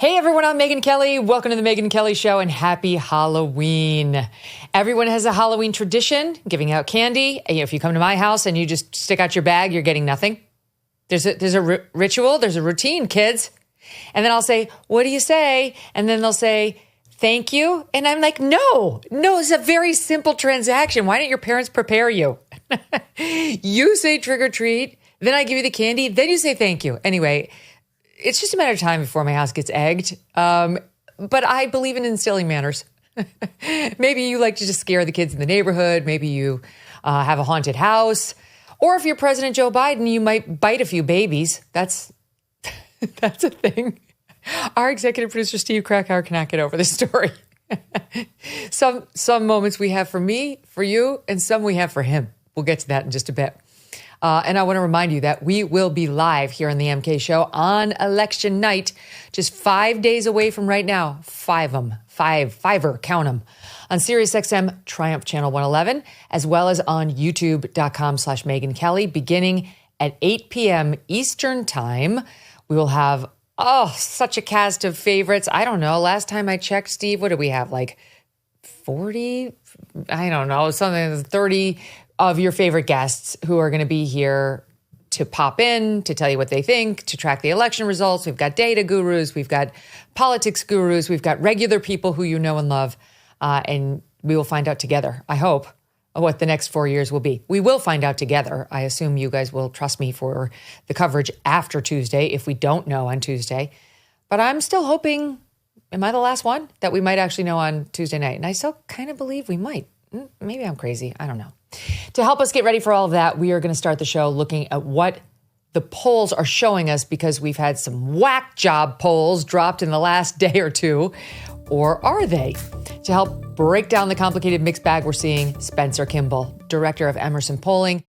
Hey everyone, I'm Megyn Kelly. Welcome to the Megyn Kelly Show and happy Halloween. Everyone has a Halloween tradition, giving out candy. If you come to my house and you just stick out your bag, you're getting nothing. There's a ritual, there's a routine, kids. And then I'll say, what do you say? And then they'll say, thank you. And I'm like, no, it's a very simple transaction. Why don't your parents prepare you? You say trick or treat, then I give you the candy, then you say thank you. Anyway, it's just a matter of time before my house gets egged. But I believe in instilling manners. Maybe you like to just scare the kids in the neighborhood. Maybe you have a haunted house. Or if you're President Joe Biden, you might bite a few babies. That's a thing. Our executive producer, Steve Krakauer, cannot get over this story. Some moments we have for me, for you, and some we have for him. We'll get to that in just a bit. And I want to remind you that we will be live here on the MK Show on election night, just 5 days away from right now. Fiver, count them. On SiriusXM Triumph Channel 111, as well as on YouTube.com/Megyn Kelly, beginning at 8 p.m. Eastern Time. We will have, such a cast of favorites. I don't know. Last time I checked, Steve, what did we have? Like 40? I don't know. Something 30 of your favorite guests who are going to be here to pop in, to tell you what they think, to track the election results. We've got data gurus, we've got politics gurus, we've got regular people who you know and love, and we will find out together, I hope, what the next 4 years will be. We will find out together. I assume you guys will trust me for the coverage after Tuesday if we don't know on Tuesday. But I'm still hoping, am I the last one, that we might actually know on Tuesday night? And I still kind of believe we might. Maybe I'm crazy. I don't know. To help us get ready for all of that, we are going to start the show looking at what the polls are showing us, because we've had some whack job polls dropped in the last day or two. Or are they? To help break down the complicated mixed bag we're seeing, Spencer Kimball, director of Emerson Polling.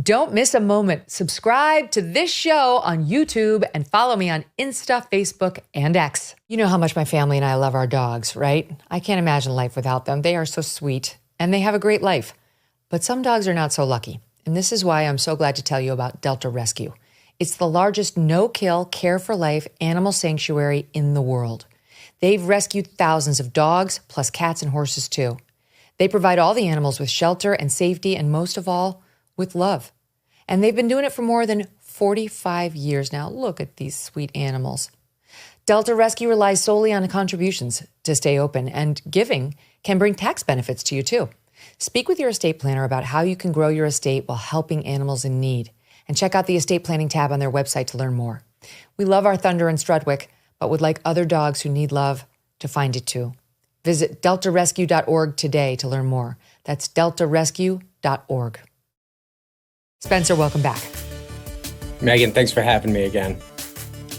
Don't miss a moment. Subscribe to this show on YouTube and follow me on Insta, Facebook, and X. You know how much my family and I love our dogs, right? I can't imagine life without them. They are so sweet and they have a great life. But some dogs are not so lucky. And this is why I'm so glad to tell you about Delta Rescue. It's the largest no-kill, care-for-life animal sanctuary in the world. They've rescued thousands of dogs, plus cats and horses too. They provide all the animals with shelter and safety, and most of all, with love. And they've been doing it for more than 45 years now. Look at these sweet animals. Delta Rescue relies solely on contributions to stay open, and giving can bring tax benefits to you too. Speak with your estate planner about how you can grow your estate while helping animals in need. And check out the estate planning tab on their website to learn more. We love our Thunder and Strudwick, but would like other dogs who need love to find it too. Visit deltarescue.org today to learn more. That's deltarescue.org. Spencer, welcome back. Megyn, thanks for having me again.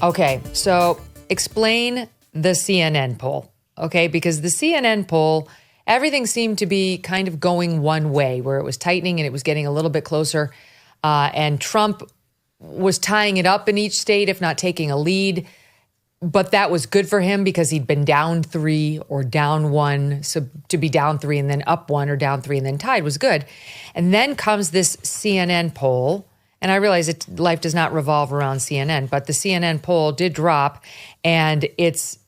Okay, so explain the CNN poll, okay? Because the CNN poll, everything seemed to be kind of going one way, where it was tightening and it was getting a little bit closer. And Trump was tying it up in each state, if not taking a lead. But that was good for him because he'd been down 3 or down 1. So to be down 3 and then up 1 or down 3 and then tied was good. And then comes this CNN poll. And I realize that life does not revolve around CNN, but the CNN poll did drop, and it's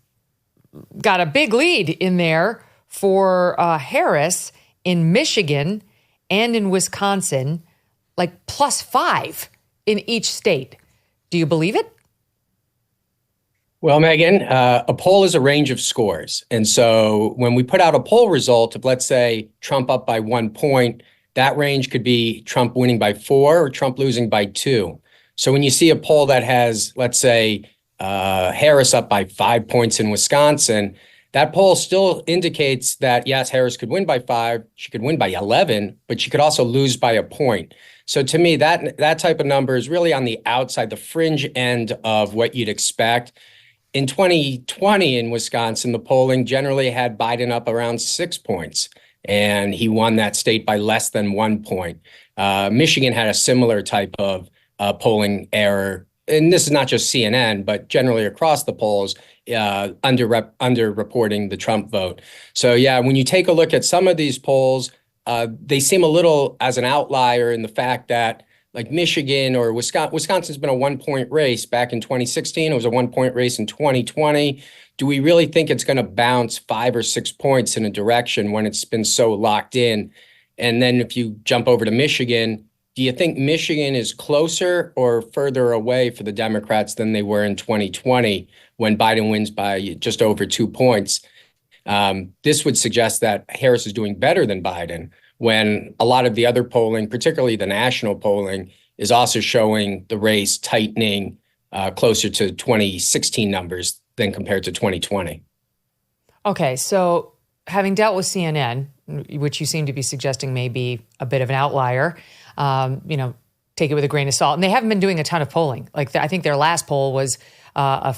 got a big lead in there for Harris in Michigan and in Wisconsin, like +5 in each state. Do you believe it? Well, Megyn, a poll is a range of scores. And so when we put out a poll result of, let's say, Trump up by 1 point, that range could be Trump winning by 4 or Trump losing by 2. So when you see a poll that has, let's say, Harris up by 5 points in Wisconsin, that poll still indicates that, yes, Harris could win by 5, she could win by 11, but she could also lose by a point. So to me, that type of number is really on the outside, the fringe end of what you'd expect. In 2020 in Wisconsin, the polling generally had Biden up around 6 points, and he won that state by less than 1 point. Michigan had a similar type of polling error. And this is not just CNN, but generally across the polls, underreporting the Trump vote. So yeah, when you take a look at some of these polls, they seem a little as an outlier in the fact that like Michigan or Wisconsin. Wisconsin's been a 1-point race back in 2016. It was a 1-point race in 2020. Do we really think it's going to bounce 5 or 6 points in a direction when it's been so locked in? And then if you jump over to Michigan, do you think Michigan is closer or further away for the Democrats than they were in 2020 when Biden wins by just over 2 points? This would suggest that Harris is doing better than Biden when a lot of the other polling, particularly the national polling, is also showing the race tightening closer to 2016 numbers than compared to 2020. Okay, so having dealt with CNN, which you seem to be suggesting may be a bit of an outlier, take it with a grain of salt. And they haven't been doing a ton of polling. I think their last poll was a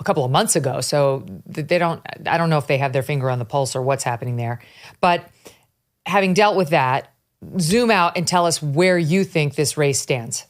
couple of months ago. So I don't know if they have their finger on the pulse or what's happening there. But having dealt with that, zoom out and tell us where you think this race stands.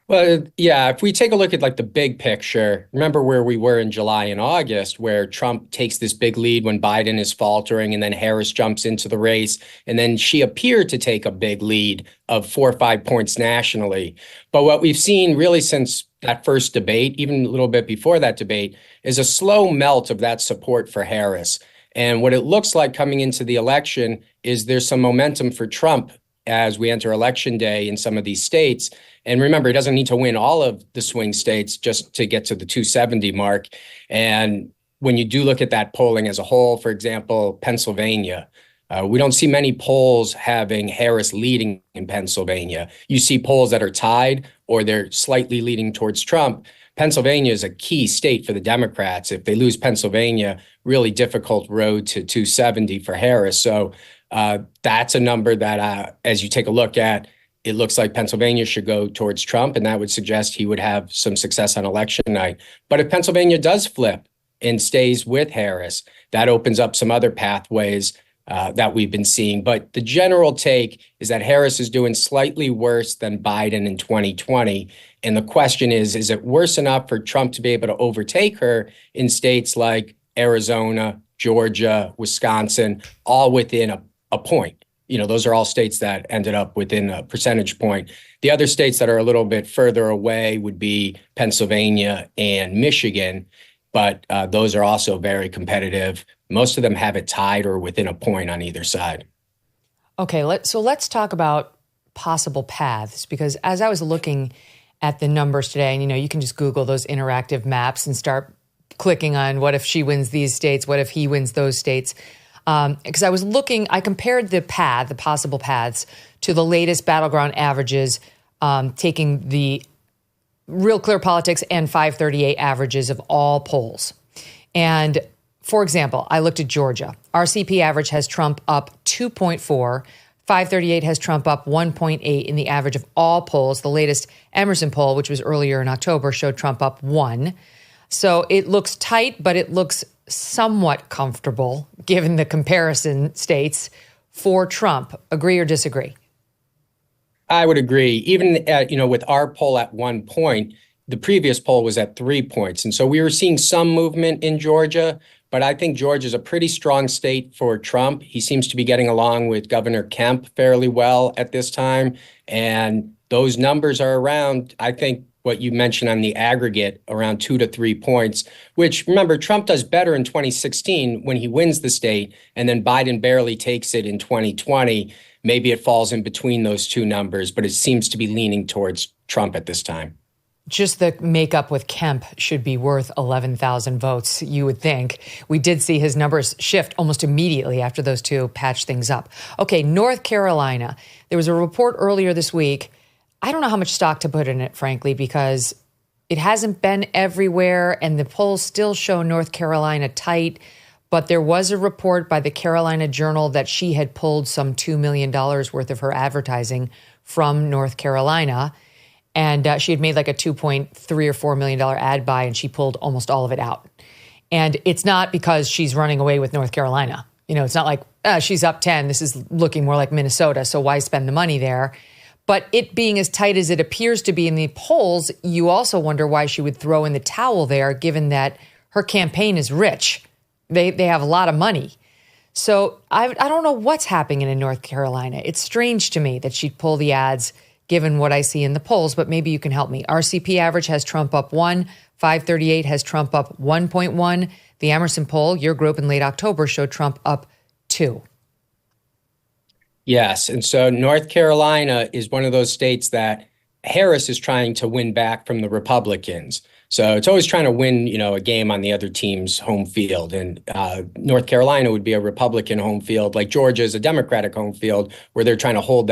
Well, yeah, if we take a look at like the big picture, remember where we were in July and August, where Trump takes this big lead when Biden is faltering, and then Harris jumps into the race, and then she appeared to take a big lead of 4 or 5 points nationally. But what we've seen really since that first debate, even a little bit before that debate, is a slow melt of that support for Harris. And what it looks like coming into the election is there's some momentum for Trump as we enter election day in some of these states. And remember, he doesn't need to win all of the swing states just to get to the 270 mark. And when you do look at that polling as a whole, for example, Pennsylvania, we don't see many polls having Harris leading in Pennsylvania. You see polls that are tied or they're slightly leading towards Trump. Pennsylvania is a key state for the Democrats. If they lose Pennsylvania, really difficult road to 270 for Harris. So that's a number that, as you take a look at, it looks like Pennsylvania should go towards Trump, and that would suggest he would have some success on election night. But if Pennsylvania does flip and stays with Harris, that opens up some other pathways that we've been seeing. But the general take is that Harris is doing slightly worse than Biden in 2020. And the question is it worse enough for Trump to be able to overtake her in states like Arizona, Georgia, Wisconsin, all within a point? Those are all states that ended up within a percentage point. The other states that are a little bit further away would be Pennsylvania and Michigan, but those are also very competitive. Most of them have it tied or within a point on either side. Okay, let's talk about possible paths, because as I was looking at the numbers today, and you can just Google those interactive maps and start clicking on what if she wins these states, what if he wins those states. Because I was looking, I compared the possible paths to the latest battleground averages, taking the Real Clear Politics and 538 averages of all polls. And for example, I looked at Georgia. RCP average has Trump up 2.4. 538 has Trump up 1.8 in the average of all polls. The latest Emerson poll, which was earlier in October, showed Trump up 1. So it looks tight, but it looks somewhat comfortable given the comparison states for Trump. Agree or disagree? I would agree. Even with our poll at 1 point, the previous poll was at 3 points. And so we were seeing some movement in Georgia, but I think Georgia is a pretty strong state for Trump. He seems to be getting along with Governor Kemp fairly well at this time. And those numbers are around, I think, what you mentioned on the aggregate, around 2 to 3 points, which, remember, Trump does better in 2016 when he wins the state, and then Biden barely takes it in 2020. Maybe it falls in between those two numbers, but it seems to be leaning towards Trump at this time. Just the makeup with Kemp should be worth 11,000 votes, you would think. We did see his numbers shift almost immediately after those two patched things up. Okay, North Carolina. There was a report earlier this week. I don't know how much stock to put in it, frankly, because it hasn't been everywhere, and the polls still show North Carolina tight. But there was a report by the Carolina Journal that she had pulled some $2 million worth of her advertising from North Carolina. And she had made like a $2.3 or $4 million ad buy, and she pulled almost all of it out. And it's not because she's running away with North Carolina. It's not like she's up 10. This is looking more like Minnesota, so why spend the money there? But it being as tight as it appears to be in the polls, you also wonder why she would throw in the towel there, given that her campaign is rich. They have a lot of money. So I don't know what's happening in North Carolina. It's strange to me that she'd pull the ads, given what I see in the polls, but maybe you can help me. RCP average has Trump up 1, 538 has Trump up 1.1. The Emerson poll, your group in late October, showed Trump up 2. Yes. And so North Carolina is one of those states that Harris is trying to win back from the Republicans. So it's always trying to win, a game on the other team's home field. And North Carolina would be a Republican home field, like Georgia is a Democratic home field, where they're trying to hold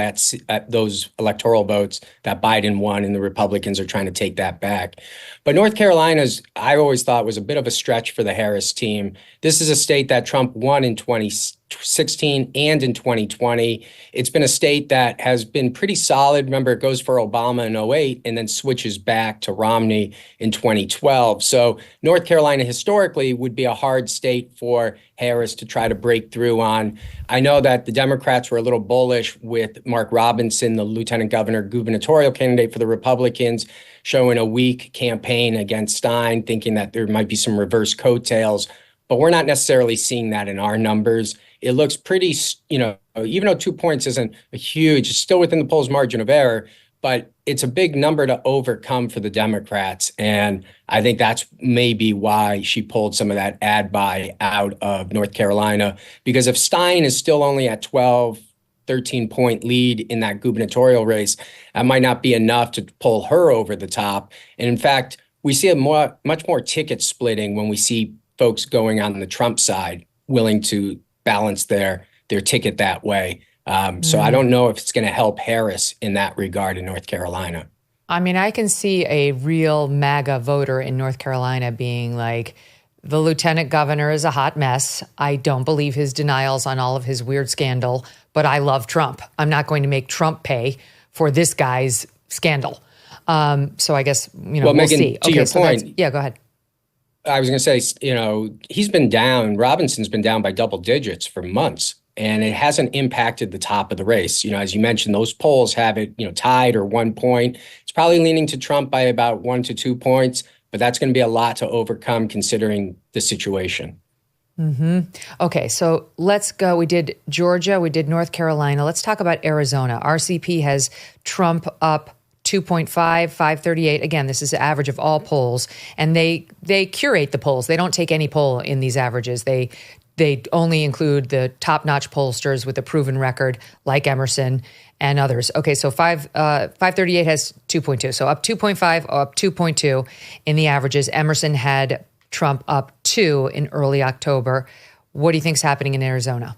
those electoral votes that Biden won, and the Republicans are trying to take that back. But North Carolina's, I always thought, was a bit of a stretch for the Harris team. This is a state that Trump won in 2016 and in 2020. It's been a state that has been pretty solid. Remember, it goes for Obama in 2008 and then switches back to Romney in 2012. So North Carolina historically would be a hard state for Harris to try to break through on. I know that the Democrats were a little bullish with Mark Robinson, the lieutenant governor gubernatorial candidate for the Republicans, showing a weak campaign against Stein, thinking that there might be some reverse coattails. But we're not necessarily seeing that in our numbers. It looks pretty, even though 2 points isn't a huge, it's still within the polls margin of error, but it's a big number to overcome for the Democrats. And I think that's maybe why she pulled some of that ad buy out of North Carolina, because if Stein is still only at 12, 13-point lead in that gubernatorial race, that might not be enough to pull her over the top. And in fact, we see much more ticket splitting when we see folks going on the Trump side, willing to balance their ticket that way. So I don't know if it's going to help Harris in that regard in North Carolina. I mean, I can see a real MAGA voter in North Carolina being like, the lieutenant governor is a hot mess. I don't believe his denials on all of his weird scandal, but I love Trump. I'm not going to make Trump pay for this guy's scandal. So I guess, we'll Megyn, see. To your point, yeah, go ahead. I was going to say, he's been down. Robinson's been down by double digits for months, and it hasn't impacted the top of the race. As you mentioned, those polls have it, tied or 1 point. It's probably leaning to Trump by about 1 to 2 points, but that's going to be a lot to overcome considering the situation. Mm-hmm. Okay, so let's go. We did Georgia, we did North Carolina. Let's talk about Arizona. RCP has Trump up 2.5, 538. Again, this is the average of all polls, and they curate the polls. They don't take any poll in these averages. They only include the top-notch pollsters with a proven record, like Emerson and others. Okay, so 538 has 2.2, so up 2.5, up 2.2 in the averages. Emerson had Trump up 2 in early October. What do you think is happening in Arizona?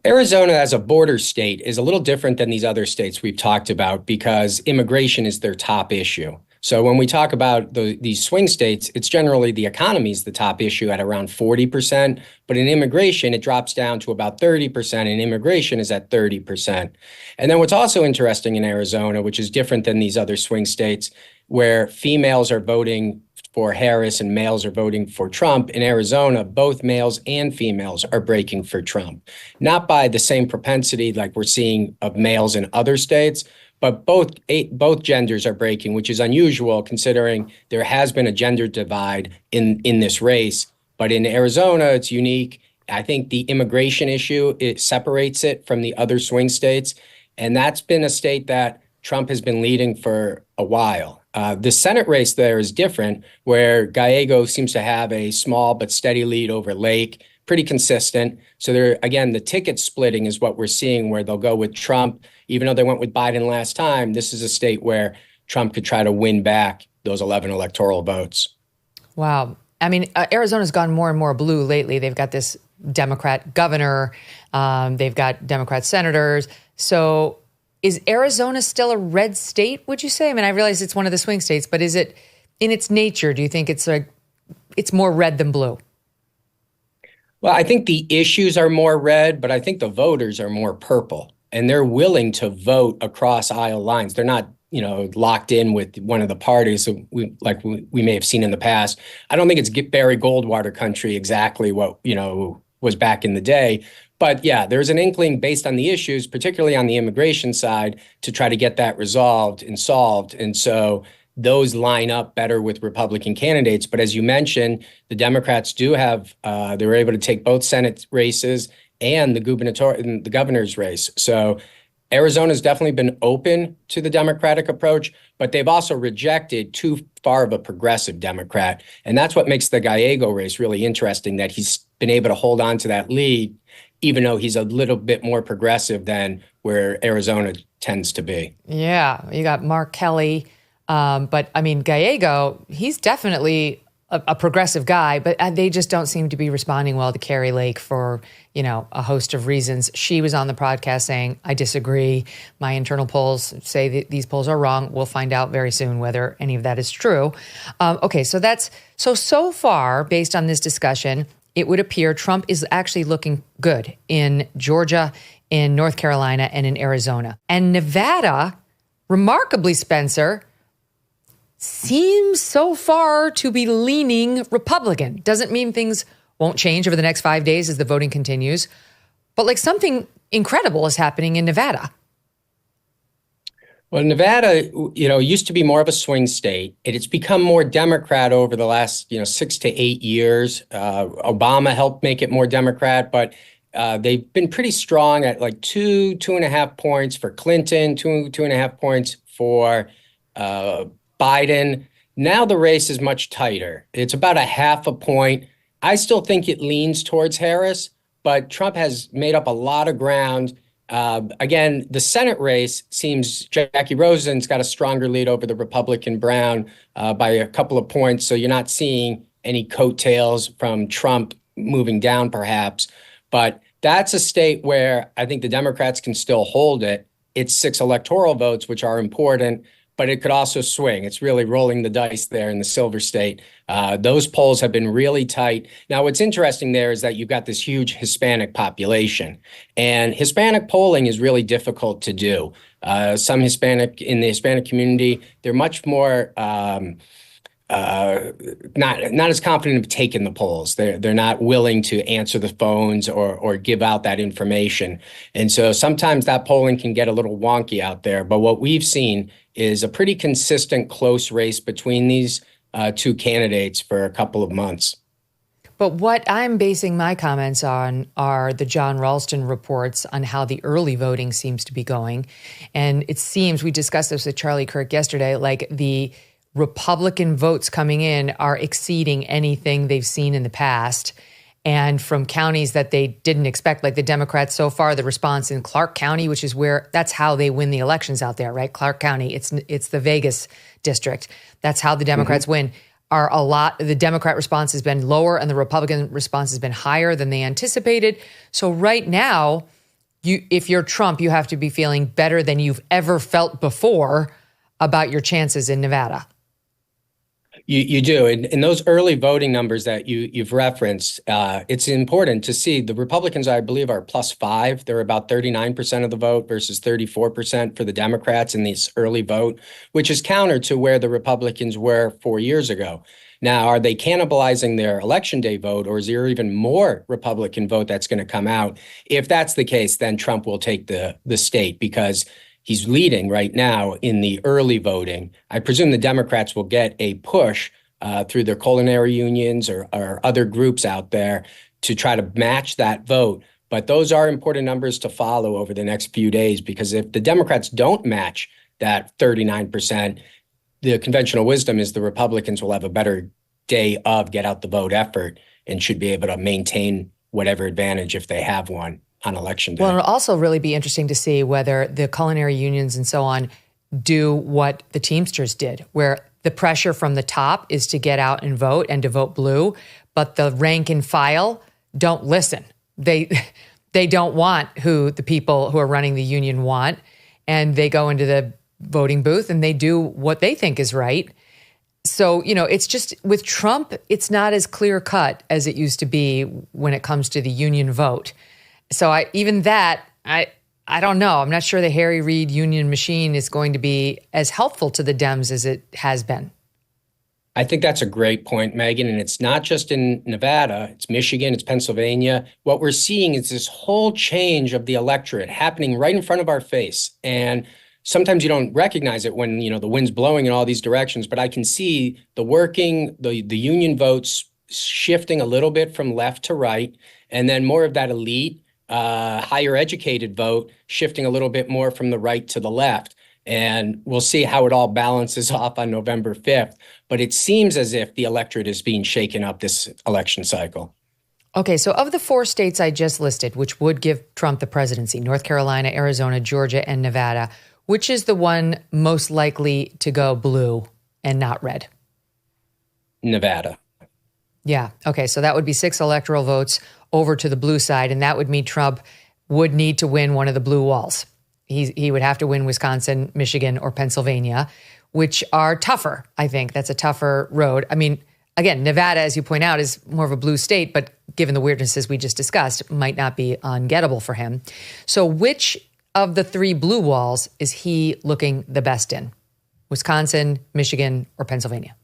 Arizona, as a border state, is a little different than these other states we've talked about because immigration is their top issue. So when we talk about these swing states, it's generally the economy is the top issue at around 40%. But in immigration, it drops down to about 30%, and immigration is at 30%. And then what's also interesting in Arizona, which is different than these other swing states, where females are voting for Harris and males are voting for Trump, in Arizona, both males and females are breaking for Trump. Not by the same propensity like we're seeing of males in other states, but both genders are breaking, which is unusual considering there has been a gender divide in this race. But in Arizona, it's unique. I think the immigration issue, it separates it from the other swing states. And that's been a state that Trump has been leading for a while. The Senate race there is different, where Gallego seems to have a small but steady lead over Lake, pretty consistent. So there, again, the ticket splitting is what we're seeing, where they'll go with Trump. Even though they went with Biden last time, this is a state where Trump could try to win back those 11 electoral votes. Wow. I mean, Arizona's gone more and more blue lately. They've got this Democrat governor. They've got Democrat senators. So is Arizona still a red state, would you say? I mean, I realize it's one of the swing states, but is it in its nature, do you think it's more red than blue? Well, I think the issues are more red, but I think the voters are more purple, and they're willing to vote across aisle lines. They're not, locked in with one of the parties we may have seen in the past. I don't think it's Barry Goldwater country exactly what, was back in the day. But yeah, there's an inkling based on the issues, particularly on the immigration side, to try to get that resolved and solved. And so those line up better with Republican candidates. But as you mentioned, the Democrats do have, they were able to take both Senate races and the governor's race. So Arizona's definitely been open to the Democratic approach, but they've also rejected too far of a progressive Democrat. And that's what makes the Gallego race really interesting, that he's been able to hold on to that lead, even though he's a little bit more progressive than where Arizona tends to be. Yeah, you got Mark Kelly. But I mean, Gallego, he's definitely a progressive guy, but they just don't seem to be responding well to Carrie Lake for, a host of reasons. She was on the podcast saying, I disagree. My internal polls say that these polls are wrong. We'll find out very soon whether any of that is true. Okay, so far, based on this discussion, it would appear Trump is actually looking good in Georgia, in North Carolina, and in Arizona. And Nevada, remarkably, Spencer, seems so far to be leaning Republican. Doesn't mean things won't change over the next 5 days as the voting continues, but like something incredible is happening in Nevada. Well, Nevada, used to be more of a swing state. It's become more Democrat over the last, 6 to 8 years. Obama helped make it more Democrat, but they've been pretty strong at like 2.5 points for Clinton, 2.5 points for Biden. Now the race is much tighter. It's about 0.5 point. I still think it leans towards Harris, but Trump has made up a lot of ground. Again, the Senate race seems Jackie Rosen's got a stronger lead over the Republican Brown by a couple of points. So you're not seeing any coattails from Trump moving down, perhaps. But that's a state where I think the Democrats can still hold it. It's 6 electoral votes, which are important, but it could also swing. It's really rolling the dice there in the Silver State. Those polls have been really tight. Now, what's interesting there is that you've got this huge Hispanic population, and Hispanic polling is really difficult to do. Some Hispanic in the Hispanic community, they're much more not as confident of taking the polls. They're not willing to answer the phones or give out that information. And so sometimes that polling can get a little wonky out there. But what we've seen is a pretty consistent close race between these two candidates for a couple of months. But what I'm basing my comments on are the John Ralston reports on how the early voting seems to be going. And it seems, we discussed this with Charlie Kirk yesterday, like the Republican votes coming in are exceeding anything they've seen in the past. And from counties that they didn't expect, like the Democrats so far, the response in Clark County, which is that's how they win the elections out there, right? Clark County, it's the Vegas district. That's how the Democrats win. The Democrat response has been lower and the Republican response has been higher than they anticipated. So right now, if you're Trump, you have to be feeling better than you've ever felt before about your chances in Nevada. You do. And those early voting numbers that you've referenced, it's important to see the Republicans, I believe, are +5. They're about 39% of the vote versus 34% for the Democrats in this early vote, which is counter to where the Republicans were 4 years ago. Now, are they cannibalizing their election day vote, or is there even more Republican vote that's going to come out? If that's the case, then Trump will take the state because he's leading right now in the early voting. I presume the Democrats will get a push through their culinary unions or other groups out there to try to match that vote. But those are important numbers to follow over the next few days, because if the Democrats don't match that 39%, the conventional wisdom is the Republicans will have a better day of get out the vote effort and should be able to maintain whatever advantage if they have one on election day. Well, it'll also really be interesting to see whether the culinary unions and so on do what the Teamsters did, where the pressure from the top is to get out and vote and to vote blue, but the rank and file don't listen. They don't want who the people who are running the union want, and they go into the voting booth and they do what they think is right. So, it's just with Trump, it's not as clear cut as it used to be when it comes to the union vote. So I don't know. I'm not sure the Harry Reid union machine is going to be as helpful to the Dems as it has been. I think that's a great point, Megyn. And it's not just in Nevada, it's Michigan, it's Pennsylvania. What we're seeing is this whole change of the electorate happening right in front of our face. And sometimes you don't recognize it when, the wind's blowing in all these directions, but I can see the union votes shifting a little bit from left to right, and then more of that elite higher educated vote shifting a little bit more from the right to the left. And we'll see how it all balances off on November 5th. But it seems as if the electorate is being shaken up this election cycle. Okay, so of the 4 states I just listed, which would give Trump the presidency, North Carolina, Arizona, Georgia, and Nevada, which is the one most likely to go blue and not red? Nevada. Yeah. Okay. So that would be 6 electoral votes over to the blue side. And that would mean Trump would need to win one of the blue walls. He would have to win Wisconsin, Michigan, or Pennsylvania, which are tougher. I think that's a tougher road. I mean, again, Nevada, as you point out, is more of a blue state, but given the weirdnesses we just discussed, might not be ungettable for him. So which of the 3 blue walls is he looking the best in? Wisconsin, Michigan, or Pennsylvania?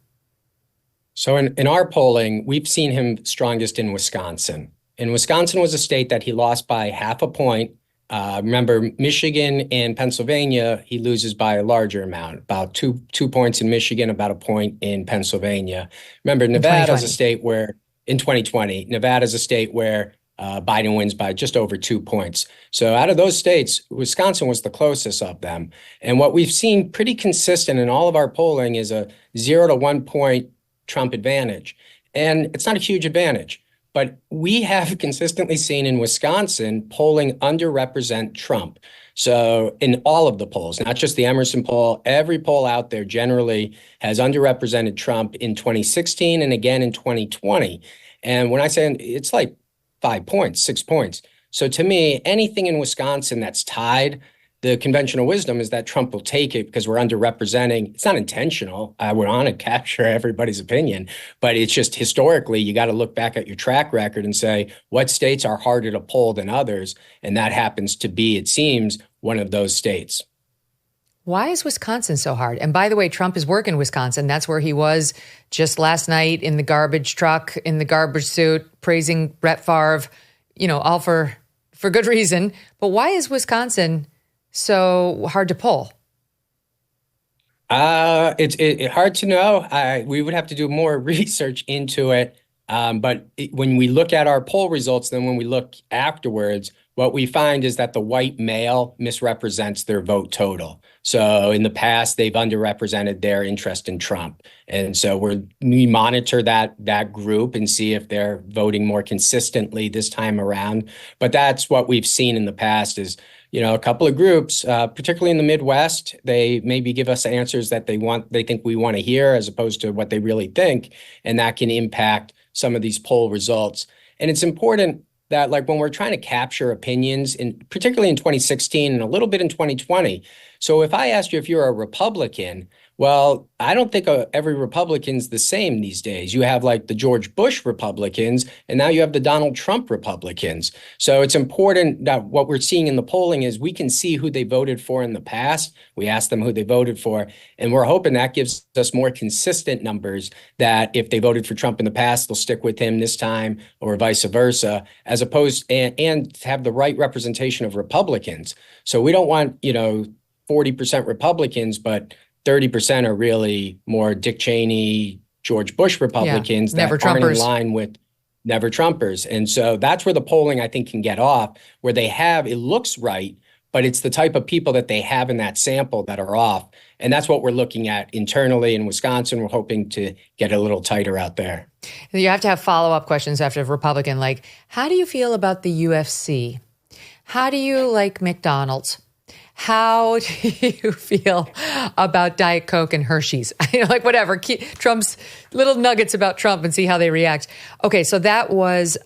So in our polling, we've seen him strongest in Wisconsin. And Wisconsin was a state that he lost by half a point. Remember, Michigan and Pennsylvania, he loses by a larger amount, about two points in Michigan, about a point in Pennsylvania. Remember, Nevada is a state where, in 2020, Nevada is a state where Biden wins by just over 2 points. So out of those states, Wisconsin was the closest of them. And what we've seen pretty consistent in all of our polling is a 0 to 1 point Trump advantage. And it's not a huge advantage, but we have consistently seen in Wisconsin polling underrepresent Trump. So in all of the polls, not just the Emerson poll, every poll out there generally has underrepresented Trump in 2016 and again in 2020. And when I say it's like 5 points, 6 points. So to me, anything in Wisconsin that's tied, the conventional wisdom is that Trump will take it because we're underrepresenting. It's not intentional. I would want to capture everybody's opinion, but it's just historically, you got to look back at your track record and say, what states are harder to poll than others? And that happens to be, it seems, one of those states. Why is Wisconsin so hard? And by the way, Trump is working Wisconsin. That's where he was just last night in the garbage truck, in the garbage suit, praising Brett Favre, all for good reason. But why is Wisconsin so hard to poll? It's hard to know. We would have to do more research into it. But when we look at our poll results, then when we look afterwards, what we find is that the white male misrepresents their vote total. So in the past, they've underrepresented their interest in Trump. And so we monitor that group and see if they're voting more consistently this time around. But that's what we've seen in the past is, a couple of groups, particularly in the Midwest, they maybe give us answers that they think we want to hear as opposed to what they really think. And that can impact some of these poll results. And it's important that when we're trying to capture opinions, particularly in 2016 and a little bit in 2020. So if I asked you if you're a Republican, well, I don't think every Republican's the same these days. You have the George Bush Republicans, and now you have the Donald Trump Republicans. So it's important that what we're seeing in the polling is we can see who they voted for in the past. We ask them who they voted for, and we're hoping that gives us more consistent numbers that if they voted for Trump in the past, they'll stick with him this time or vice versa, as opposed and to have the right representation of Republicans. So we don't want, 40% Republicans, but 30% are really more Dick Cheney, George Bush Republicans that aren't in line with never Trumpers. And so that's where the polling, I think, can get off, where it looks right, but it's the type of people that they have in that sample that are off. And that's what we're looking at internally in Wisconsin. We're hoping to get a little tighter out there. You have to have follow-up questions after Republican, how do you feel about the UFC? How do you like McDonald's? How do you feel about Diet Coke and Hershey's? Whatever. Trump's little nuggets about Trump and see how they react. Okay, so that was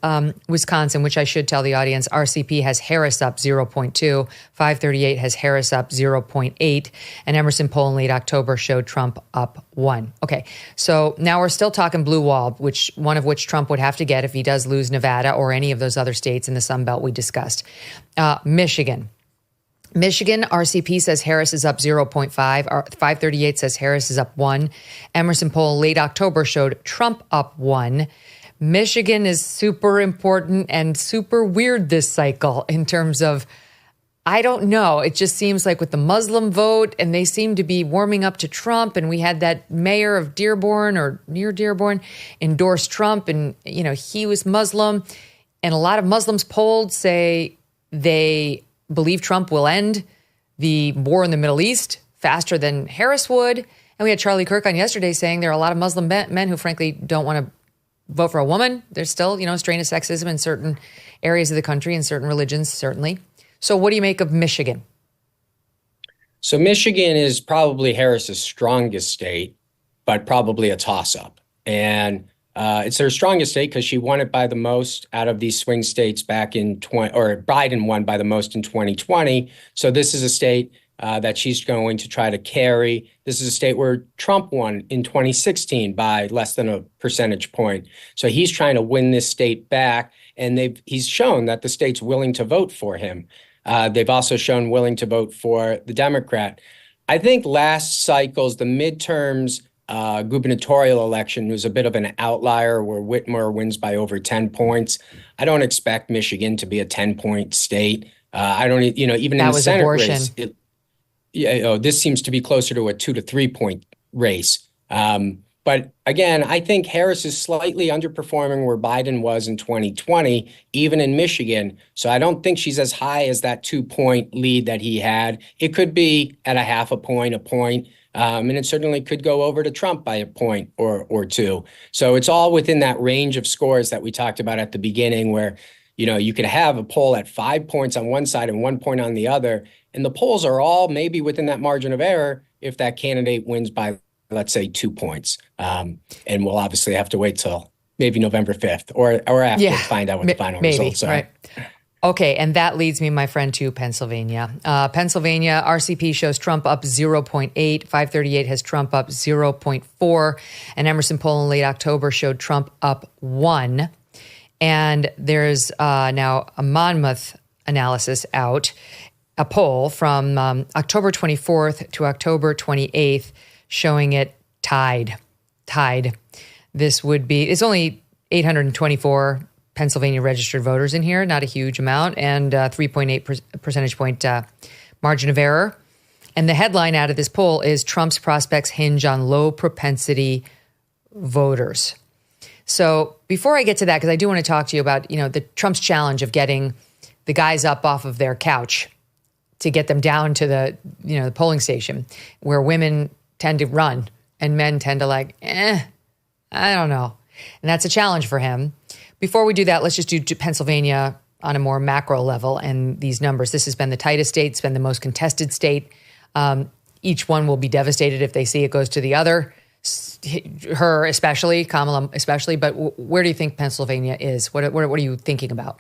Wisconsin, which I should tell the audience. RCP has Harris up 0.2. 538 has Harris up 0.8. And Emerson Polling late October showed Trump up 1. Okay, so now we're still talking blue wall, one of which Trump would have to get if he does lose Nevada or any of those other states in the Sun Belt we discussed. Michigan, RCP says Harris is up 0.5. 538 says Harris is up 1. Emerson poll late October showed Trump up 1. Michigan is super important and super weird this cycle in terms of, I don't know. It just seems like with the Muslim vote, and they seem to be warming up to Trump. And we had that mayor of Dearborn or near Dearborn endorse Trump, and he was Muslim. And a lot of Muslims polled say They believe Trump will end the war in the Middle East faster than Harris would. And we had Charlie Kirk on yesterday saying there are a lot of Muslim men who frankly don't want to vote for a woman. There's still, a strain of sexism in certain areas of the country and certain religions, certainly. So what do you make of Michigan? So Michigan is probably Harris's strongest state, but probably a toss-up. And it's their strongest state because she won it by the most out of these swing states back in Biden won by the most in 2020. So this is a state that she's going to try to carry. This is a state where Trump won in 2016 by less than a percentage point. So he's trying to win this state back, and he's shown that the state's willing to vote for him. They've also shown willing to vote for the Democrat. I think last cycle's, the midterms gubernatorial election was a bit of an outlier where Whitmer wins by over 10 points. I don't expect Michigan to be a 10-point state. I don't, even that in the Senate abortion. race, this seems to be closer to a 2 to 3 point race. But again, I think Harris is slightly underperforming where Biden was in 2020, even in Michigan. So I don't think she's as high as that 2-point lead that he had. It could be at a half a point, and it certainly could go over to Trump by a point or two. So it's all within that range of scores that we talked about at the beginning where, you could have a poll at 5 points on one side and 1 point on the other. And the polls are all maybe within that margin of error if that candidate wins by, let's say, 2 points. And we'll obviously have to wait till maybe November 5th or after to find out what the final results are. Right. Okay, and that leads me, my friend, to Pennsylvania. Pennsylvania, RCP shows Trump up 0.8. 538 has Trump up 0.4. And Emerson Polling late October showed Trump up 1. And there's now a Monmouth analysis out, a poll from October 24th to October 28th showing it tied. This would be, it's only 824 Pennsylvania registered voters in here, not a huge amount, and 3.8 percentage point margin of error. And the headline out of this poll is Trump's prospects hinge on low propensity voters. So before I get to that, because I do want to talk to you about, the Trump's challenge of getting the guys up off of their couch to get them down to the polling station where women tend to run and men tend to I don't know. And that's a challenge for him. Before we do that, let's just do Pennsylvania on a more macro level and these numbers. This has been the tightest state. It's been the most contested state. Each one will be devastated if they see it goes to the other, her especially, Kamala especially. But where do you think Pennsylvania is? What are you thinking about?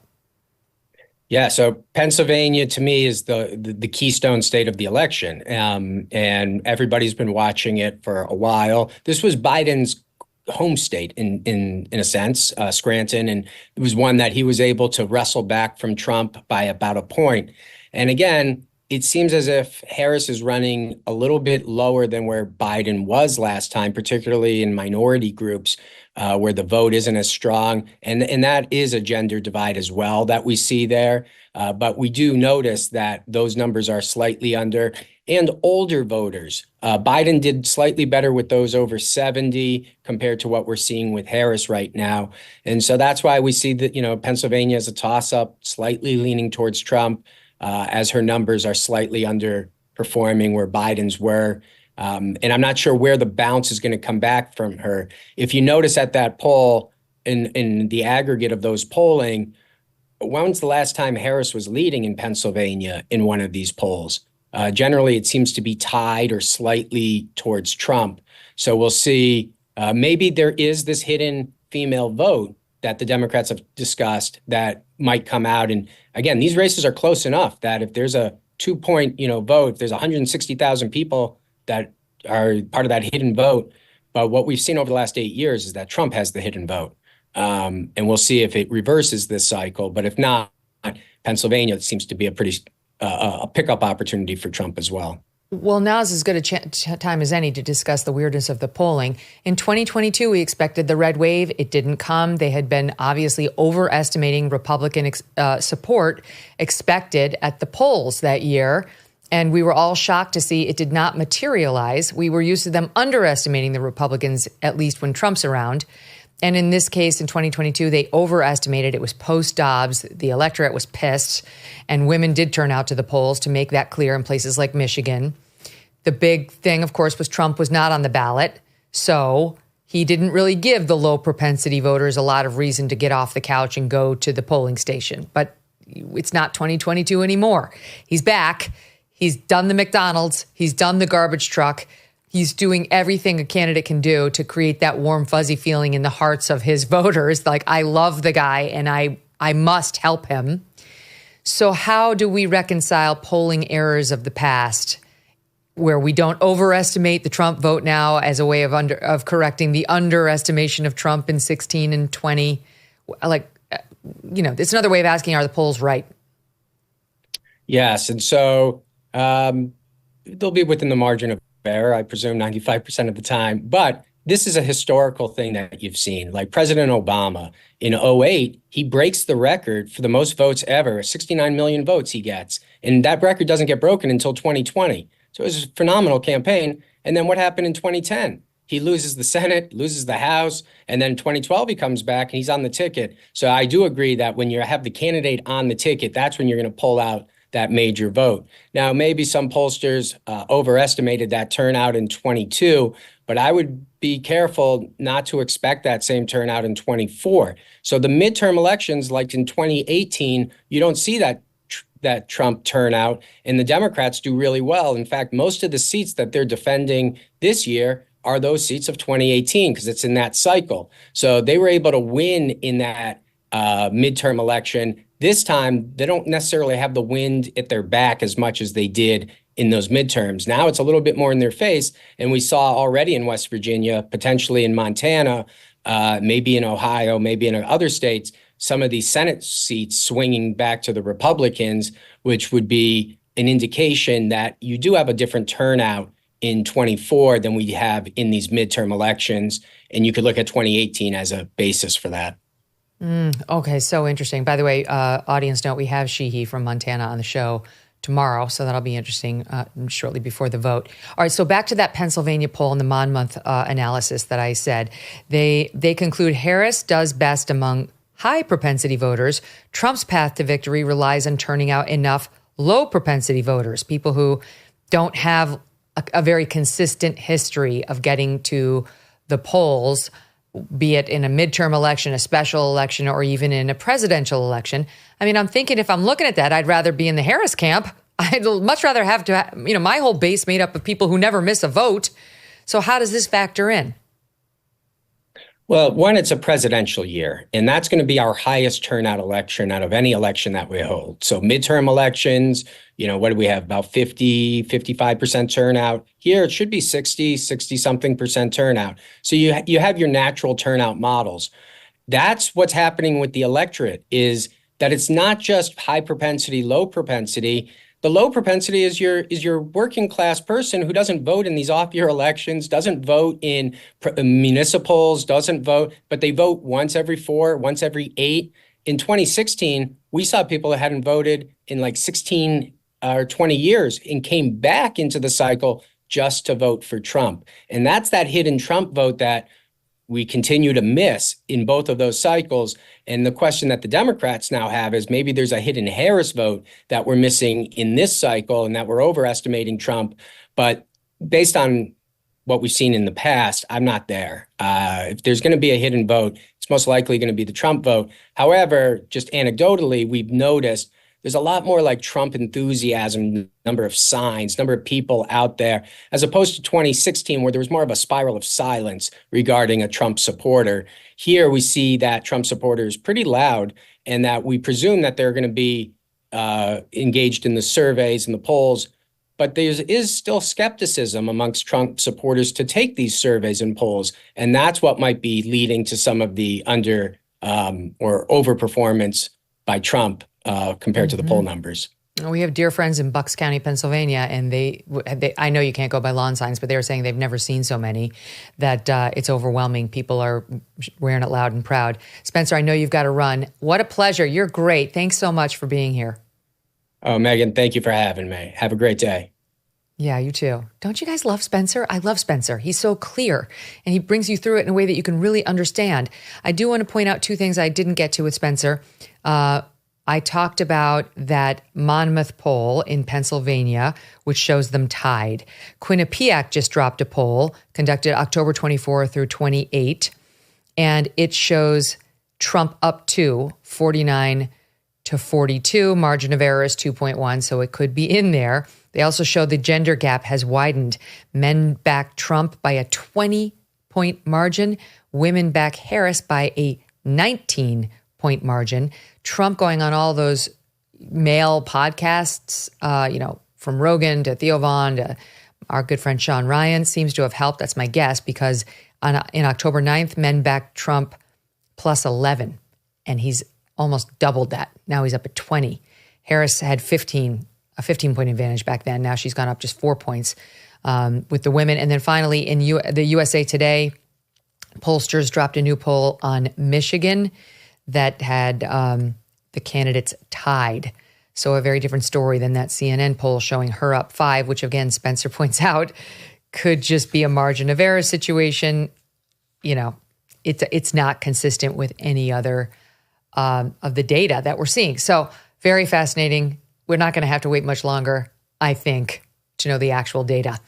Yeah, so Pennsylvania to me is the keystone state of the election, and everybody's been watching it for a while. This was Biden's home state in a sense, Scranton, and it was one that he was able to wrestle back from Trump by about a point. And again, it seems as if Harris is running a little bit lower than where Biden was last time, particularly in minority groups where the vote isn't as strong. And that is a gender divide as well that we see there. But we do notice that those numbers are slightly under. And older voters, Biden did slightly better with those over 70 compared to what we're seeing with Harris right now. And so that's why we see that, Pennsylvania is a toss-up, slightly leaning towards Trump, as her numbers are slightly underperforming where Biden's were. And I'm not sure where the bounce is going to come back from her. If you notice at that poll, in the aggregate of those polling, when's the last time Harris was leading in Pennsylvania in one of these polls? Generally, it seems to be tied or slightly towards Trump. So we'll see. Maybe there is this hidden female vote that the Democrats have discussed that might come out. And again, these races are close enough that if there's a 2-point, vote, if there's 160,000 people that are part of that hidden vote. But what we've seen over the last 8 years is that Trump has the hidden vote. And we'll see if it reverses this cycle. But if not, Pennsylvania seems to be a pretty a pickup opportunity for Trump as well. Well, now's as good a time as any to discuss the weirdness of the polling. In 2022, we expected the red wave. It didn't come. They had been obviously overestimating Republican support expected at the polls that year. And we were all shocked to see it did not materialize. We were used to them underestimating the Republicans, at least when Trump's around. And in this case, in 2022, they overestimated. It was post-Dobbs. The electorate was pissed, and women did turn out to the polls to make that clear in places like Michigan. The big thing, of course, was Trump was not on the ballot, so he didn't really give the low propensity voters a lot of reason to get off the couch and go to the polling station. But it's not 2022 anymore. He's back. He's done the McDonald's. He's done the garbage truck. He's doing everything a candidate can do to create that warm, fuzzy feeling in the hearts of his voters. Like, I love the guy and I must help him. So how do we reconcile polling errors of the past where we don't overestimate the Trump vote now as a way of correcting the underestimation of Trump in 16 and 20? Like, it's another way of asking, are the polls right? Yes. And so they'll be within the margin of error, I presume 95% of the time. But this is a historical thing that you've seen. Like President Obama in 2008, he breaks the record for the most votes ever, 69 million votes he gets. And that record doesn't get broken until 2020. So it was a phenomenal campaign. And then what happened in 2010? He loses the Senate, loses the House, and then 2012 he comes back and he's on the ticket. So I do agree that when you have the candidate on the ticket, that's when you're going to pull out that major vote. Now, maybe some pollsters overestimated that turnout in 22, but I would be careful not to expect that same turnout in 24. So the midterm elections, like in 2018, you don't see that Trump turnout, and the Democrats do really well. In fact, most of the seats that they're defending this year are those seats of 2018 because it's in that cycle. So they were able to win in that midterm election. This time, they don't necessarily have the wind at their back as much as they did in those midterms. Now it's a little bit more in their face. And we saw already in West Virginia, potentially in Montana, maybe in Ohio, maybe in other states, some of these Senate seats swinging back to the Republicans, which would be an indication that you do have a different turnout in 24 than we have in these midterm elections. And you could look at 2018 as a basis for that. Okay, so interesting. By the way, audience note, we have Sheehy from Montana on the show tomorrow, so that'll be interesting shortly before the vote. All right, so back to that Pennsylvania poll and the Monmouth analysis that I said. They conclude Harris does best among high propensity voters. Trump's path to victory relies on turning out enough low propensity voters, people who don't have a very consistent history of getting to the polls, be it in a midterm election, a special election, or even in a presidential election. I mean, I'm thinking if I'm looking at that, I'd rather be in the Harris camp. I'd much rather have to, my whole base made up of people who never miss a vote. So how does this factor in? Well, one, it's a presidential year, and that's going to be our highest turnout election out of any election that we hold. So midterm elections, what do we have? About 50, 55% turnout. Here, it should be 60-something percent turnout. So you have your natural turnout models. That's what's happening with the electorate, is that it's not just high propensity, low propensity. The low propensity is your working class person who doesn't vote in these off-year elections, doesn't vote in municipals, doesn't vote, but they vote once every 4, once every 8. In 2016, we saw people that hadn't voted in like 16 or 20 years and came back into the cycle just to vote for Trump. And that's that hidden Trump vote that we continue to miss in both of those cycles. And the question that the Democrats now have is maybe there's a hidden Harris vote that we're missing in this cycle and that we're overestimating Trump. But based on what we've seen in the past, I'm not there. If there's going to be a hidden vote, it's most likely going to be the Trump vote. However, just anecdotally, we've noticed there's a lot more like Trump enthusiasm, number of signs, number of people out there, as opposed to 2016, where there was more of a spiral of silence regarding a Trump supporter. Here we see that Trump supporter is pretty loud, and that we presume that they're going to be engaged in the surveys and the polls. But there is still skepticism amongst Trump supporters to take these surveys and polls. And that's what might be leading to some of the under or overperformance by Trump compared to the poll numbers. We have dear friends in Bucks County, Pennsylvania, and they I know you can't go by lawn signs, but they were saying they've never seen so many, that it's overwhelming. People are wearing it loud and proud. Spencer, I know you've got to run. What a pleasure. You're great. Thanks so much for being here. Oh, Megyn, thank you for having me. Have a great day. Yeah, you too. Don't you guys love Spencer? I love Spencer. He's so clear and he brings you through it in a way that you can really understand. I do want to point out two things I didn't get to with Spencer. I talked about that Monmouth poll in Pennsylvania, which shows them tied. Quinnipiac just dropped a poll conducted October 24 through 28, and it shows Trump up to 49 to 42. Margin of error is 2.1, so it could be in there. They also show the gender gap has widened. Men back Trump by a 20-point margin. Women back Harris by a 19-point margin. Trump going on all those male podcasts, from Rogan to Theo Vaughn to our good friend Sean Ryan seems to have helped. That's my guess, because in October 9th, men backed Trump plus 11, and he's almost doubled that. Now he's up at 20. Harris had a 15-point advantage back then. Now she's gone up just 4 points with the women. And then finally, in the USA Today, pollsters dropped a new poll on Michigan that had the candidates tied. So a very different story than that CNN poll showing her up 5, which again, Spencer points out, could just be a margin of error situation. It's not consistent with any other of the data that we're seeing. So very fascinating. We're not going to have to wait much longer, I think, to know the actual data.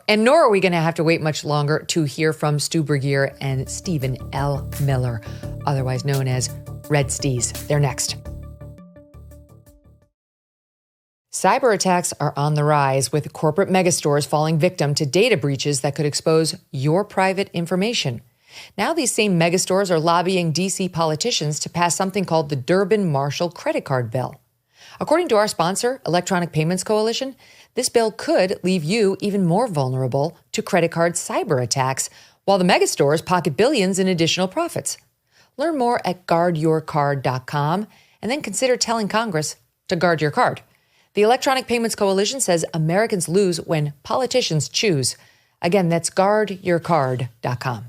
And nor are we going to have to wait much longer to hear from Stu Burguiere and Stephen L. Miller, otherwise known as RedSteeze. They're next. Cyber attacks are on the rise, with corporate megastores falling victim to data breaches that could expose your private information. Now these same megastores are lobbying D.C. politicians to pass something called the Durbin-Marshall credit card bill. According to our sponsor, Electronic Payments Coalition, this bill could leave you even more vulnerable to credit card cyber attacks, while the megastores pocket billions in additional profits. Learn more at guardyourcard.com and then consider telling Congress to guard your card. The Electronic Payments Coalition says Americans lose when politicians choose. Again, that's guardyourcard.com.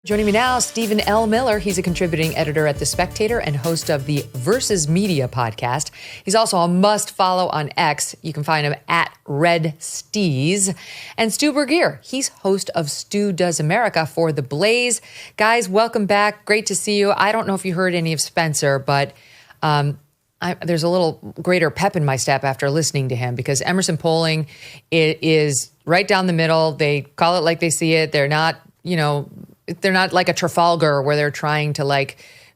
Joining me now, Stephen L. Miller. He's a contributing editor at The Spectator and host of the Versus Media podcast. He's also a must-follow on X. You can find him at RedSteeze. And Stu Burguiere. He's host of Stu Does America for The Blaze. Guys, welcome back. Great to see you. I don't know if you heard any of Spencer, but there's a little greater pep in my step after listening to him, because Emerson Polling is right down the middle. They call it like they see it. They're not like a Trafalgar where they're trying to